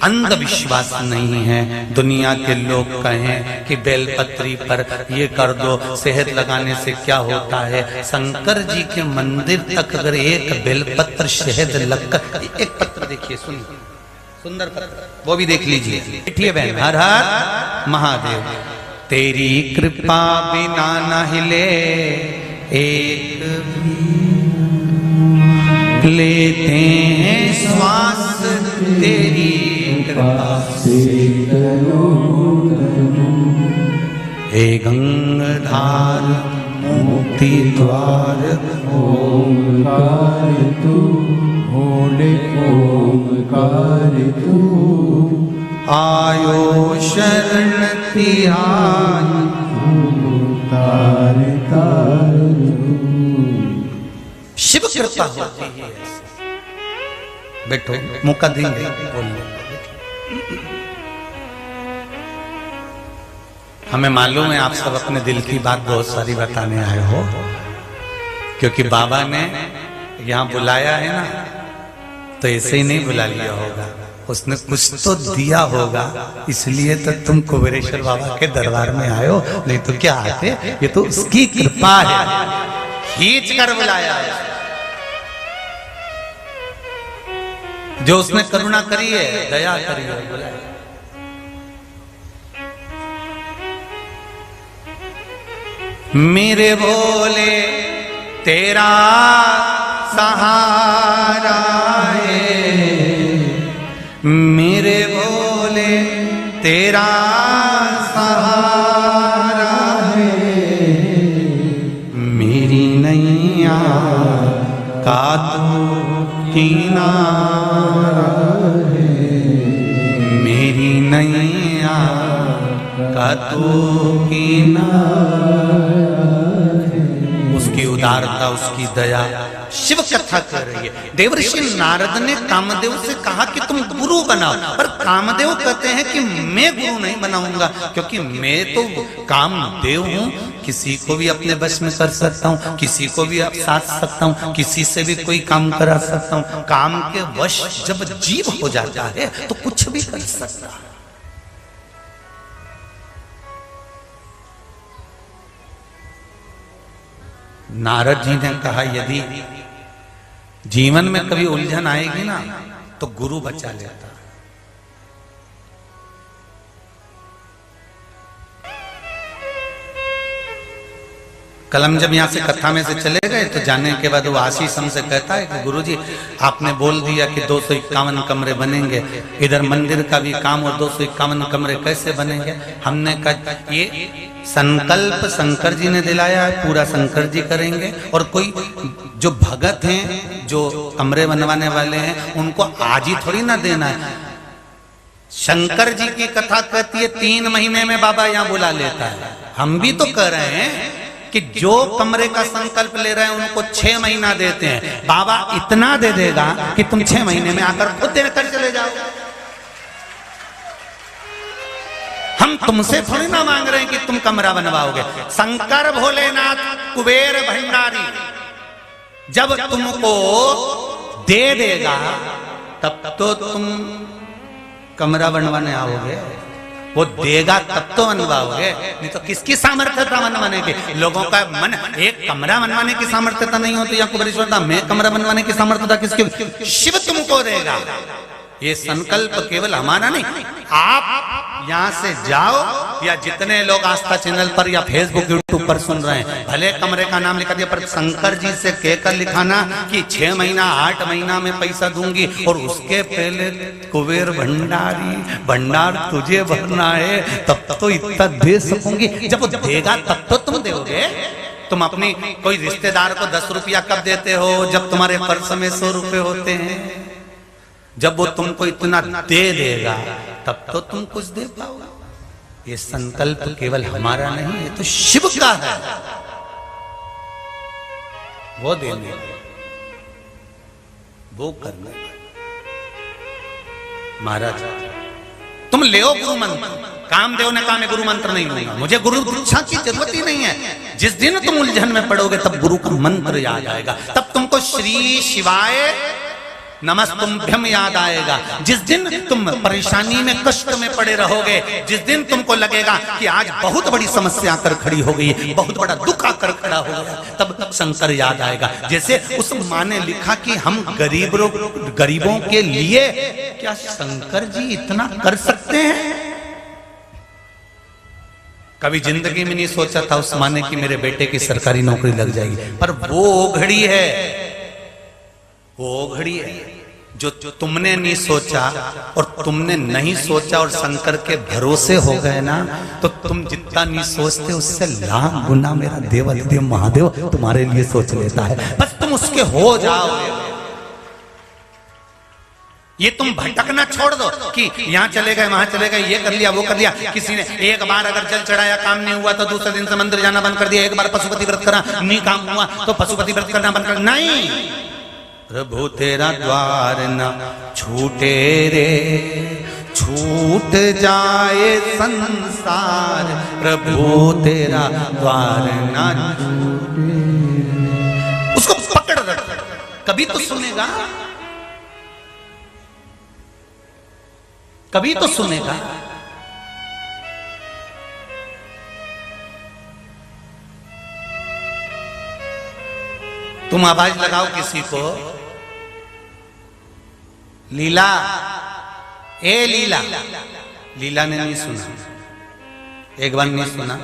अंधविश्वास नहीं है। दुनिया के लोग कहें कि बेलपत्री पर ये कर दो, शहद लगाने से क्या होता है। शंकर जी के मंदिर तक अगर एक बेलपत्र शहद लगकर, एक पत्र देखिए, सुंदर पत्र, वो भी देख लीजिए। बैठिए बहन। हर हर महादेव। तेरी कृपा बिना न हिले एक लेते हैं श्वास, तेरी कृपा से हे गंगाधार मुक्ति द्वार। ओंकार तू भोले, ओंकार तू आयो शरण तिहाई। तार तार शिव कृपा होती है। बैठो, मौका देंगे बोलने। हमें मालूम है आप सब अपने दिल की बात बहुत सारी बताने आए हो, क्योंकि बाबा ने यहाँ बुलाया है ना, तो ऐसे ही नहीं बुला लिया होगा, उसने कुछ तो दिया होगा, इसलिए तो तुम कुबेरेश्वर बाबा के दरबार में आए हो, नहीं तो क्या आते। ये तो उसकी कृपा है, खींच कर बुलाया है। जो उसने करुणा करी है, दया करी है, बुलाया। मेरे भोले तेरा सहारा है, मेरे भोले तेरा सहारा है। मेरी नैया का तू किनारा है, मेरी नैया का तू किनारा। उसकी उदारता, उसकी दया, शिव कथा कर रही है। देवर्षि नारद ने कामदेव से कहा कि तुम गुरु बनाओ, पर कामदेव कहते हैं कि मैं गुरु नहीं बनाऊंगा, क्योंकि मैं तो कामदेव हूं, किसी को भी अपने बस में कर सकता हूं, किसी को भी साथ सकता हूं, किसी से भी कोई काम करा सकता हूं। काम के वश जब जीव हो जाता है तो कुछ भी कर सकता है। नारद जी ने कहा यदि जीवन में कभी उलझन आएगी ना तो गुरु बचा लेता। कल हम जब यहाँ से कथा में से चले गए तो जाने के बाद वो आशीष हमसे कहता है कि गुरुजी आपने बोल दिया कि 251 कमरे बनेंगे, इधर मंदिर का भी काम और 251 कमरे कैसे बनेंगे। हमने कहा ये संकल्प शंकर जी ने दिलाया है, पूरा शंकर जी करेंगे, और कोई जो भगत हैं जो कमरे बनवाने वाले हैं उनको आज ही थोड़ी ना देना है। शंकर जी की कथा कहती है 3 महीने में बाबा यहाँ बुला लेता है। हम भी तो कह रहे हैं कि जो कमरे का संकल्प ले रहे हैं उनको 6 महीना देते हैं, बाबा इतना दे देगा कि तुम 6 महीने में आकर खुद देकर चले जाओ। हम तुमसे थोड़ी ना मांग रहे हैं कि तुम कमरा बनवाओगे। शंकर भोलेनाथ कुबेर भंडारी जब तुमको दे देगा तब तो तुम कमरा बनवाने आओगे। वो देगा तब तो बनवाओगे, नहीं तो किसकी सामर्थ्यता बनवाने की? लोगों का मन एक कमरा बनवाने की सामर्थ्यता नहीं होती या कुबेरेश्वर में कमरा बनवाने की सामर्थ्यता किसकी? शिव तुमको देगा। ये संकल्प केवल हमारा नहीं, आप यहां से जाओ या जितने लोग आस्था चैनल पर या फेसबुक यूट्यूब पर सुन रहे हैं, भले कमरे का नाम लिखा दिया पर शंकर जी से कहकर लिखाना कि 6 महीना 8 महीना में पैसा दूंगी और उसके पहले कुबेर भंडार तुझे भरना है, तब तो इतना दे सकूंगी। जब वो देगा तब तो तुम दोगे। तुम अपनी कोई रिश्तेदार को 10 रुपया कब देते हो? जब तुम्हारे पर्स में 100 रुपए होते हैं। जब वो तुमको इतना दे देगा तब तो तुम कुछ दे पाओगे। ये संकल्प केवल हमारा नहीं, ये तो शिव का है। वो देने, वो करने। महाराज तुम ले गुरु मंत्र, कामदेव ने कहा मैं गुरु मंत्र नहीं लूंगा, मुझे गुरु दीक्षा की जरूरत ही नहीं है। जिस दिन तुम उलझन में पड़ोगे तब गुरु का मंत्र याद आएगा, तब तुमको श्री शिवाय नमस्तुभ्यम याद आएगा। जिस दिन तुम परेशानी में कष्ट में पड़े रहोगे, जिस दिन तुमको लगेगा कि आज बहुत बड़ी समस्या आकर खड़ी हो गई, बहुत बड़ा दुख आकर खड़ा हो गया, तब शंकर याद आएगा। जैसे उस माँ ने लिखा कि हम गरीबों के लिए क्या शंकर जी इतना कर सकते हैं? कभी जिंदगी में नहीं सोचा था उस माँ ने कि मेरे बेटे की सरकारी नौकरी लग जाएगी, पर वो घड़ी है, वो घड़ी है जो तुमने नहीं सोचा और तुमने नहीं सोचा और शंकर के भरोसे हो गए ना, तो तुम जितना नहीं सोचते उससे लाख गुना मेरा देवाधिदेव महादेव तुम्हारे लिए सोच लेता है। बस तुम उसके हो जाओ। ये तुम भटकना छोड़ दो कि यहाँ चले गए वहां चले गए, ये कर लिया वो कर लिया। किसी ने एक बार अगर जल चढ़ाया काम नहीं हुआ तो दूसरे दिन से मंदिर जाना बंद कर दिया। एक बार पशुपति व्रत करा नहीं काम हुआ तो पशुपति व्रत करना बंद कर। नहीं, प्रभु तेरा द्वार न छूटे रे, छूट जाए संसार, प्रभु तेरा द्वार न छूटे। उसको पकड़ रख, कभी तो सुनेगा, कभी तो सुनेगा। तुम आवाज लगाओ किसी को, लीला, ए लीला, लीला ने नहीं सुना। एक बार नहीं सुना,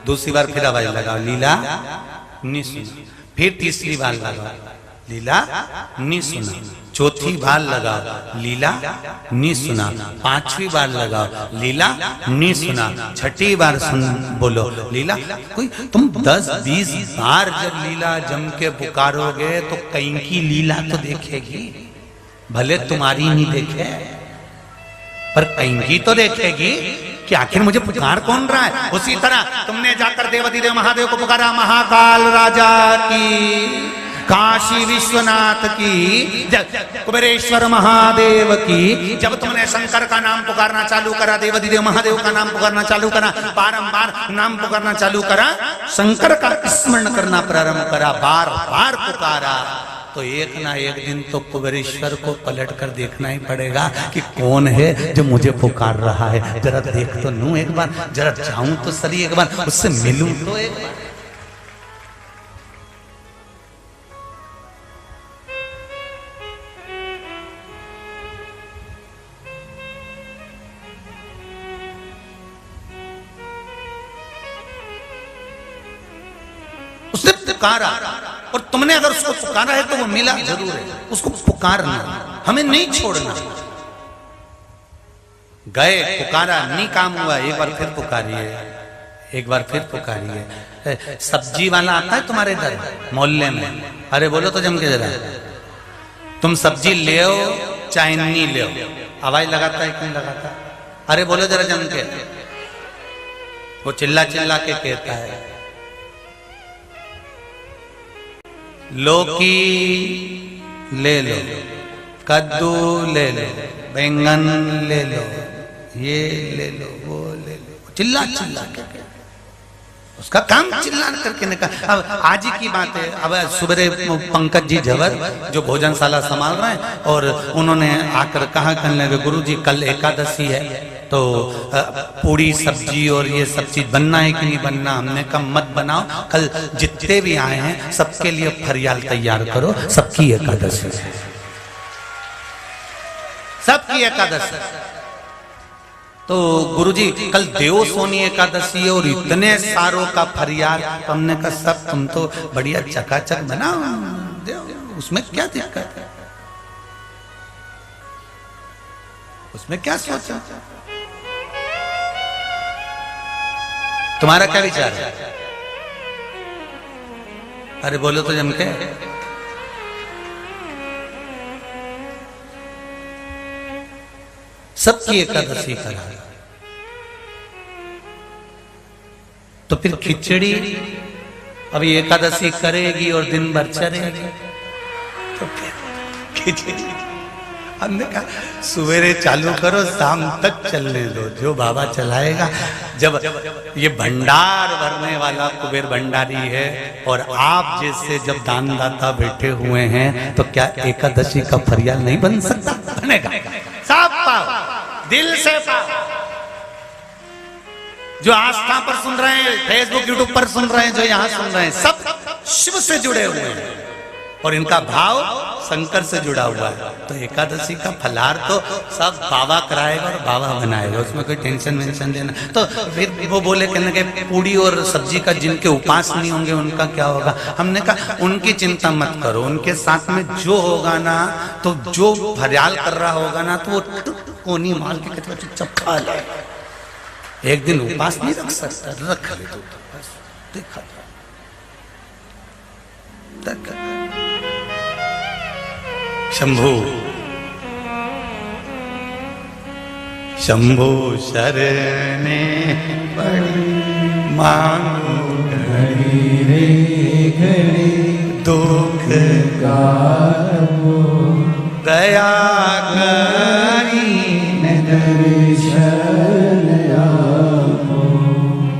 दूसरी बार फिर आवाज लगाओ, लीला नहीं सुना। फिर तीसरी बार लगाओ, लीला नहीं सुना। चौथी बार लगाओ, लीला नहीं सुना। पांचवी बार लगाओ, लीला नहीं सुना। छठी बार सुन बोलो लीला। कोई तुम 10-20 बार जब लीला जम के पुकारोगे तो कहीं की लीला तो देखेगी, भले तुम्हारी नहीं देखे पर कहीं की तो देखेगी कि आखिर मुझे पुकार कौन रहा है। उसी तरह तुमने जाकर देवाधिदेव महादेव को पुकारा, महाकाल राजा की, काशी विश्वनाथ की, कुबेरेश्वर महादेव की। जब तुमने शंकर का नाम पुकारना चालू करा, देवाधिदेव महादेव का नाम पुकारना चालू करा, बारंबार नाम पुकारना चालू करा, शंकर का स्मरण करना प्रारंभ करा, बार बार पुकारा, तो एक ना एक दिन तो कुबेरेश्वर को पलट कर देखना ही पड़ेगा कि कौन है जो मुझे पुकार रहा है। जरा देख तो लूं एक बार, जरा जाऊं तो सही एक बार, उससे मिलूं तो एक बार। उसने पुकारा और तुमने अगर उसको पुकारा है तो वो मिला जरूर है। उसको पुकारना, हमें नहीं छोड़ना। गए, पुकारा, नहीं काम हुआ, एक बार फिर पुकारिए, एक बार फिर पुकारिए। सब्जी वाला आता है तुम्हारे इधर मोहल्ले में, अरे बोलो तो जम के जरा, तुम सब्जी ले चाहे नहीं ले, आवाज लगाता है क्यों लगाता? अरे बोलो जरा जम के। वो चिल्ला चिल्ला के कहता है, लौकी ले लो, कद्दू ले लो, बैंगन ले लो, ये ले लो, वो ले लो। चिल्ला चिल्ला के, उसका काम चिल्ला करके निकल। अब आज ही की बात है, अब सुबह पंकज जी झवर जो भोजनशाला संभाल रहे हैं और उन्होंने आकर कहा करने लगे गुरुजी कल एकादशी है तो पूरी सब्जी और ये सब चीज बनना है कि नहीं बनना। हमने कहा मत बनाओ, कल जितने भी आए हैं सबके लिए फरियाल तैयार करो, सबकी एकादशी, सबकी एकादशी। तो गुरुजी कल देव सोनी एकादशी है और इतने सारों का फरियाल। तो हमने कहा सब तुम तो बढ़िया चकाचक बनाओ, उसमें क्या दिक्कत है, उसमें क्या सोचा, तुम्हारा क्या विचार है? अरे बोलो तो जम के। सबकी एकादशी करा तो फिर खिचड़ी अभी एकादशी करेगी और दिन भर चलेगी तो फिर खिचड़ी। हमने कहा सवेरे चालू करो शाम तक चलने दो, जो बाबा चलाएगा। जब ये भंडार भरने वाला कुबेर भंडारी है और आप जैसे जब दानदाता बैठे हुए हैं तो क्या एकादशी का फरियाल नहीं बन सकता? बनेगा। सब पाओ, दिल से पाओ। जो आस्था पर सुन रहे हैं, फेसबुक यूट्यूब पर सुन रहे हैं, जो यहाँ सुन रहे हैं, सब शिव से जुड़े हुए हैं और इनका भाव शंकर से जुड़ा हुआ है। तो एकादशी का फलार तो सब बाबा कराएगा और बाबा बनाएगा, उसमें कोई टेंशन वेंशन लेना। तो फिर वो बोले कहने के पूड़ी और सब्जी का जिनके उपास नहीं होंगे उनका क्या होगा? हमने कहा उनकी चिंता मत करो, उनके साथ में जो होगा ना, तो जो फरियाल कर रहा होगा ना, तो वो कोनी मार के कहते चुपचाप खा ले। एक दिन उपास नहीं रख सकता, रख ले तो बस देखा शंभु शंभु शरणे पड़ी मांगो घड़ी रे घड़ी दुख गावो दया करी दर्शन आपो।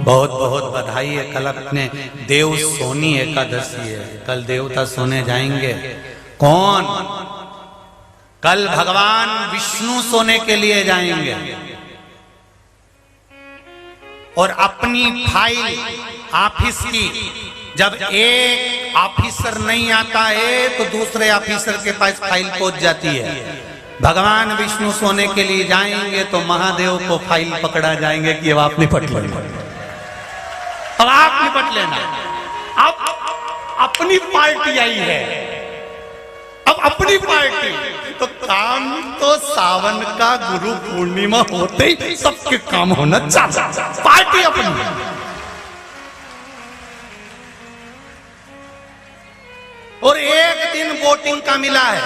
बहुत बहुत बधाई है। कल अपने देव सोनी एकादशी है, कल देवता सोने जाएंगे। कौन? कल भगवान विष्णु सोने के लिए जाएंगे और अपनी फाइल ऑफिस की, जब एक ऑफिसर नहीं आता है तो दूसरे ऑफिसर के पास फाइल पहुंच जाती है। भगवान विष्णु सोने के लिए जाएंगे तो महादेव को फाइल पकड़ा जाएंगे कि अब आप निपट लेना, अब आप निपट लेना। अब अपनी पार्टी आई है, अब अपनी पार्टी। तो काम तो सावन का गुरु पूर्णिमा होते ही सबके काम होना चाहिए, पार्टी अपनी। और एक दिन वोटिंग का मिला है,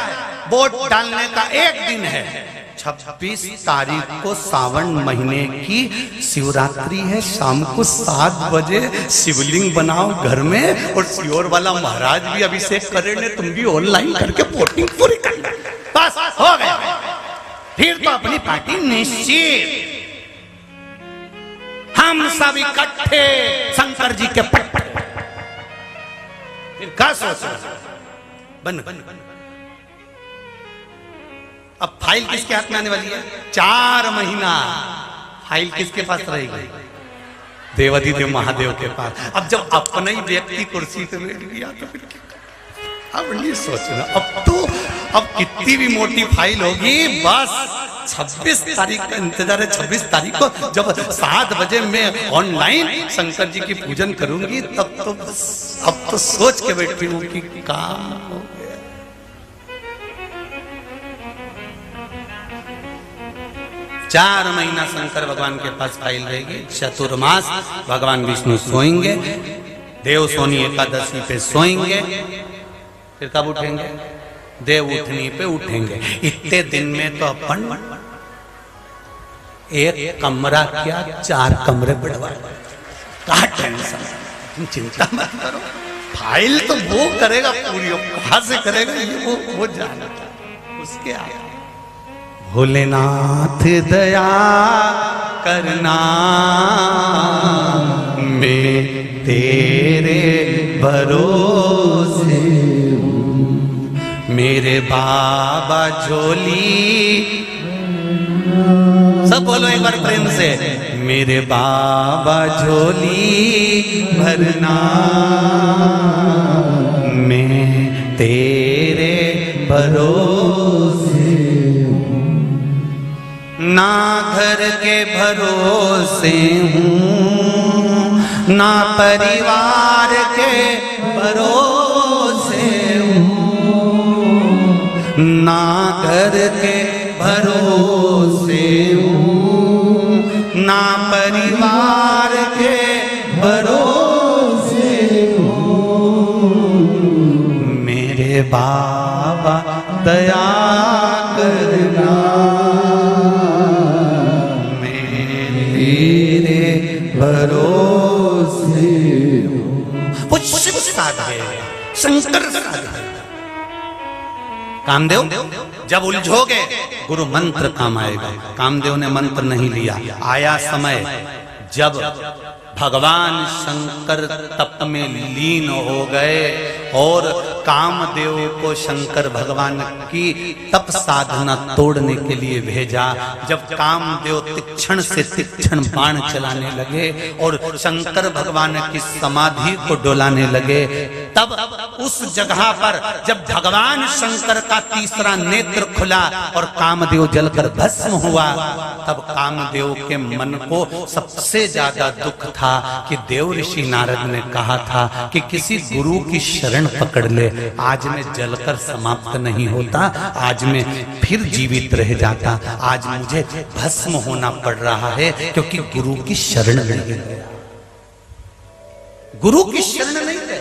वोट डालने का एक दिन है। 26 तारीख को सावन महीने की शिवरात्रि है। शाम को 7 बजे शिवलिंग बनाओ घर में और सियोर वाला महाराज भी अभिषेक करेंगे, तुम भी ऑनलाइन करके वोटिंग पूरी करना, बस हो गया। फिर तो अपनी पार्टी निश्चित। हम सब इकट्ठे शंकर जी के पट्टे। फिर क्या सोचो? बन अब फाइल किसके हाथ में आने वाली है? 4 महीना फाइल किसके पास रहेगी? देवाधिदेव महादेव के पास। अब जब अपना ही व्यक्ति कुर्सी पे बैठ गया तो फिर अब नहीं सोचना। अब कितनी भी मोटी फाइल होगी, बस 26 तारीख का इंतजार है। 26 तारीख को जब 7 बजे मैं ऑनलाइन शंकर जी की पूजन करूंगी, तब तो बस अब तो सोच के बैठी हूं कि काम हो गया। चार महीना शंकर भगवान के पास फाइल रहेगी। चतुर्मास भगवान विष्णु सोएंगे, देव सोनी एकादशी पे सोएंगे, फिर कब उठेंगे? देव उठनी पे उठेंगे। इतने दिन में तो अपन एक कमरा क्या 4 कमरे बढ़वा। क्या टेंशन, तुम चिंता मत करो, फाइल तो वो करेगा पूरी। कहां से करेगा ये वो जाना, उसके आगे भोलेनाथ दया करना, मैं तेरे भरोसे हूँ। मेरे बाबा झोली, सब बोलो एक बार प्रेम से, मेरे बाबा झोली भरना, मैं तेरे भरोसे हूँ। ना घर के भरोसे हूँ, ना परिवार के भरोसे हूँ, ना घर के भरोसे हूँ, ना परिवार के भरोसे हूँ। मेरे बाबा दया करना, मैं तेरे भरोसे हूँ। वो शिव साध है, शंकर साध है। कामदेव जब उलझोगे गुरु मंत्र काम आएगा। कामदेव ने मंत्र नहीं लिया। आया समय जब भगवान शंकर तप में लीन हो गए और कामदेव को शंकर भगवान की तप साधना तोड़ने के लिए भेजा। जब कामदेव तीक्ष्ण से तीक्ष्ण बाण चलाने लगे और शंकर भगवान की समाधि को डोलाने लगे, तब उस जगह पर जब भगवान शंकर का तीसरा नेत्र खुला और कामदेव जलकर भस्म हुआ, तब कामदेव के मन को सबसे ज्यादा दुख था कि देव ऋषि नारद ने कहा था कि किसी गुरु की शरण पकड़ ले, आज मैं जलकर समाप्त नहीं होता, आज मैं फिर जीवित रह जाता। आज मुझे भस्म होना पड़ रहा है क्योंकि गुरु की शरण नहीं गया, गुरु की शरण नहीं गया।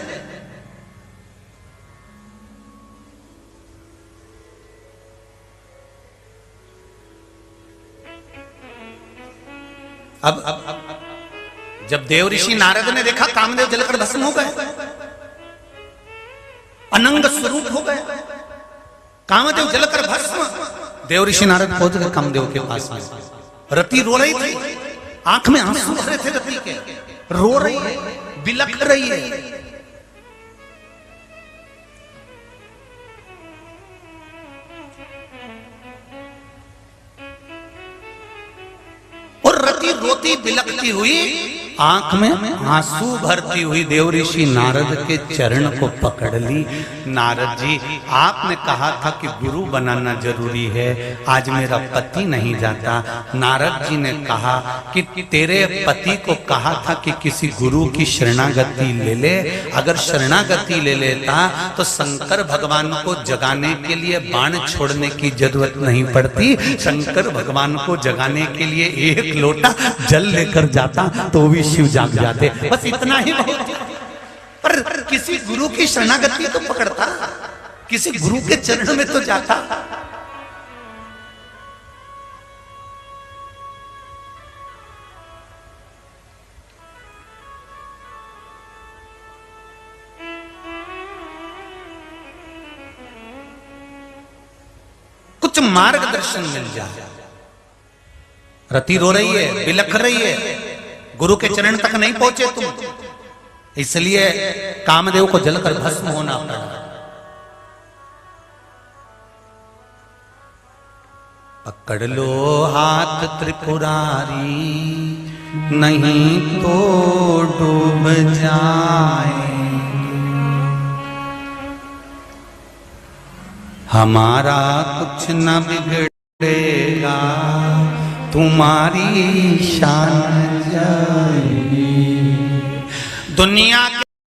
अब जब देव ऋषि नारद ने देखा कामदेव जलकर भस्म हो गए, अनंग स्वरूप हो गए, कामदेव जलकर भस्म, देव ऋषि नारद पहुंच गए कामदेव के पास में। रति रो रही थी, आंख में आंसू भरे थे रति के, रो रही है, बिलख रही है। और रति रोती बिलखती हुई आंख में आंसू भरती हुई देव ऋषि नारद के चरण को पकड़ ली। नारद जी, आपने कहा था कि गुरु बनाना जरूरी है, आज मेरा पति नहीं जाता। नारद जी ने कहा कि तेरे पति को कहा था कि किसी गुरु की शरणागति ले ले, अगर शरणागति ले लेता तो शंकर भगवान को जगाने के लिए बाण छोड़ने की जरूरत नहीं पड़ती। शंकर भगवान को जगाने के लिए एक लोटा जल लेकर जाता तो भी शिव जाग जाते, बस इतना ही बहुत। पर किसी गुरु की शरणागति तो पकड़ता, किसी गुरु के चरण में तो जाता। कुछ मार्गदर्शन मिल जाए। रति रो रही है, बिलख रही है, गुरु के चरण तक नहीं पहुंचे तुम, इसलिए कामदेव को जलकर भस्म होना पड़ा। पकड़ लो हाथ त्रिपुरारी, नहीं तो डूब जाएंगे। हमारा कुछ न बिगड़ेगा, तुम्हारी शान जाएगी। दुनिया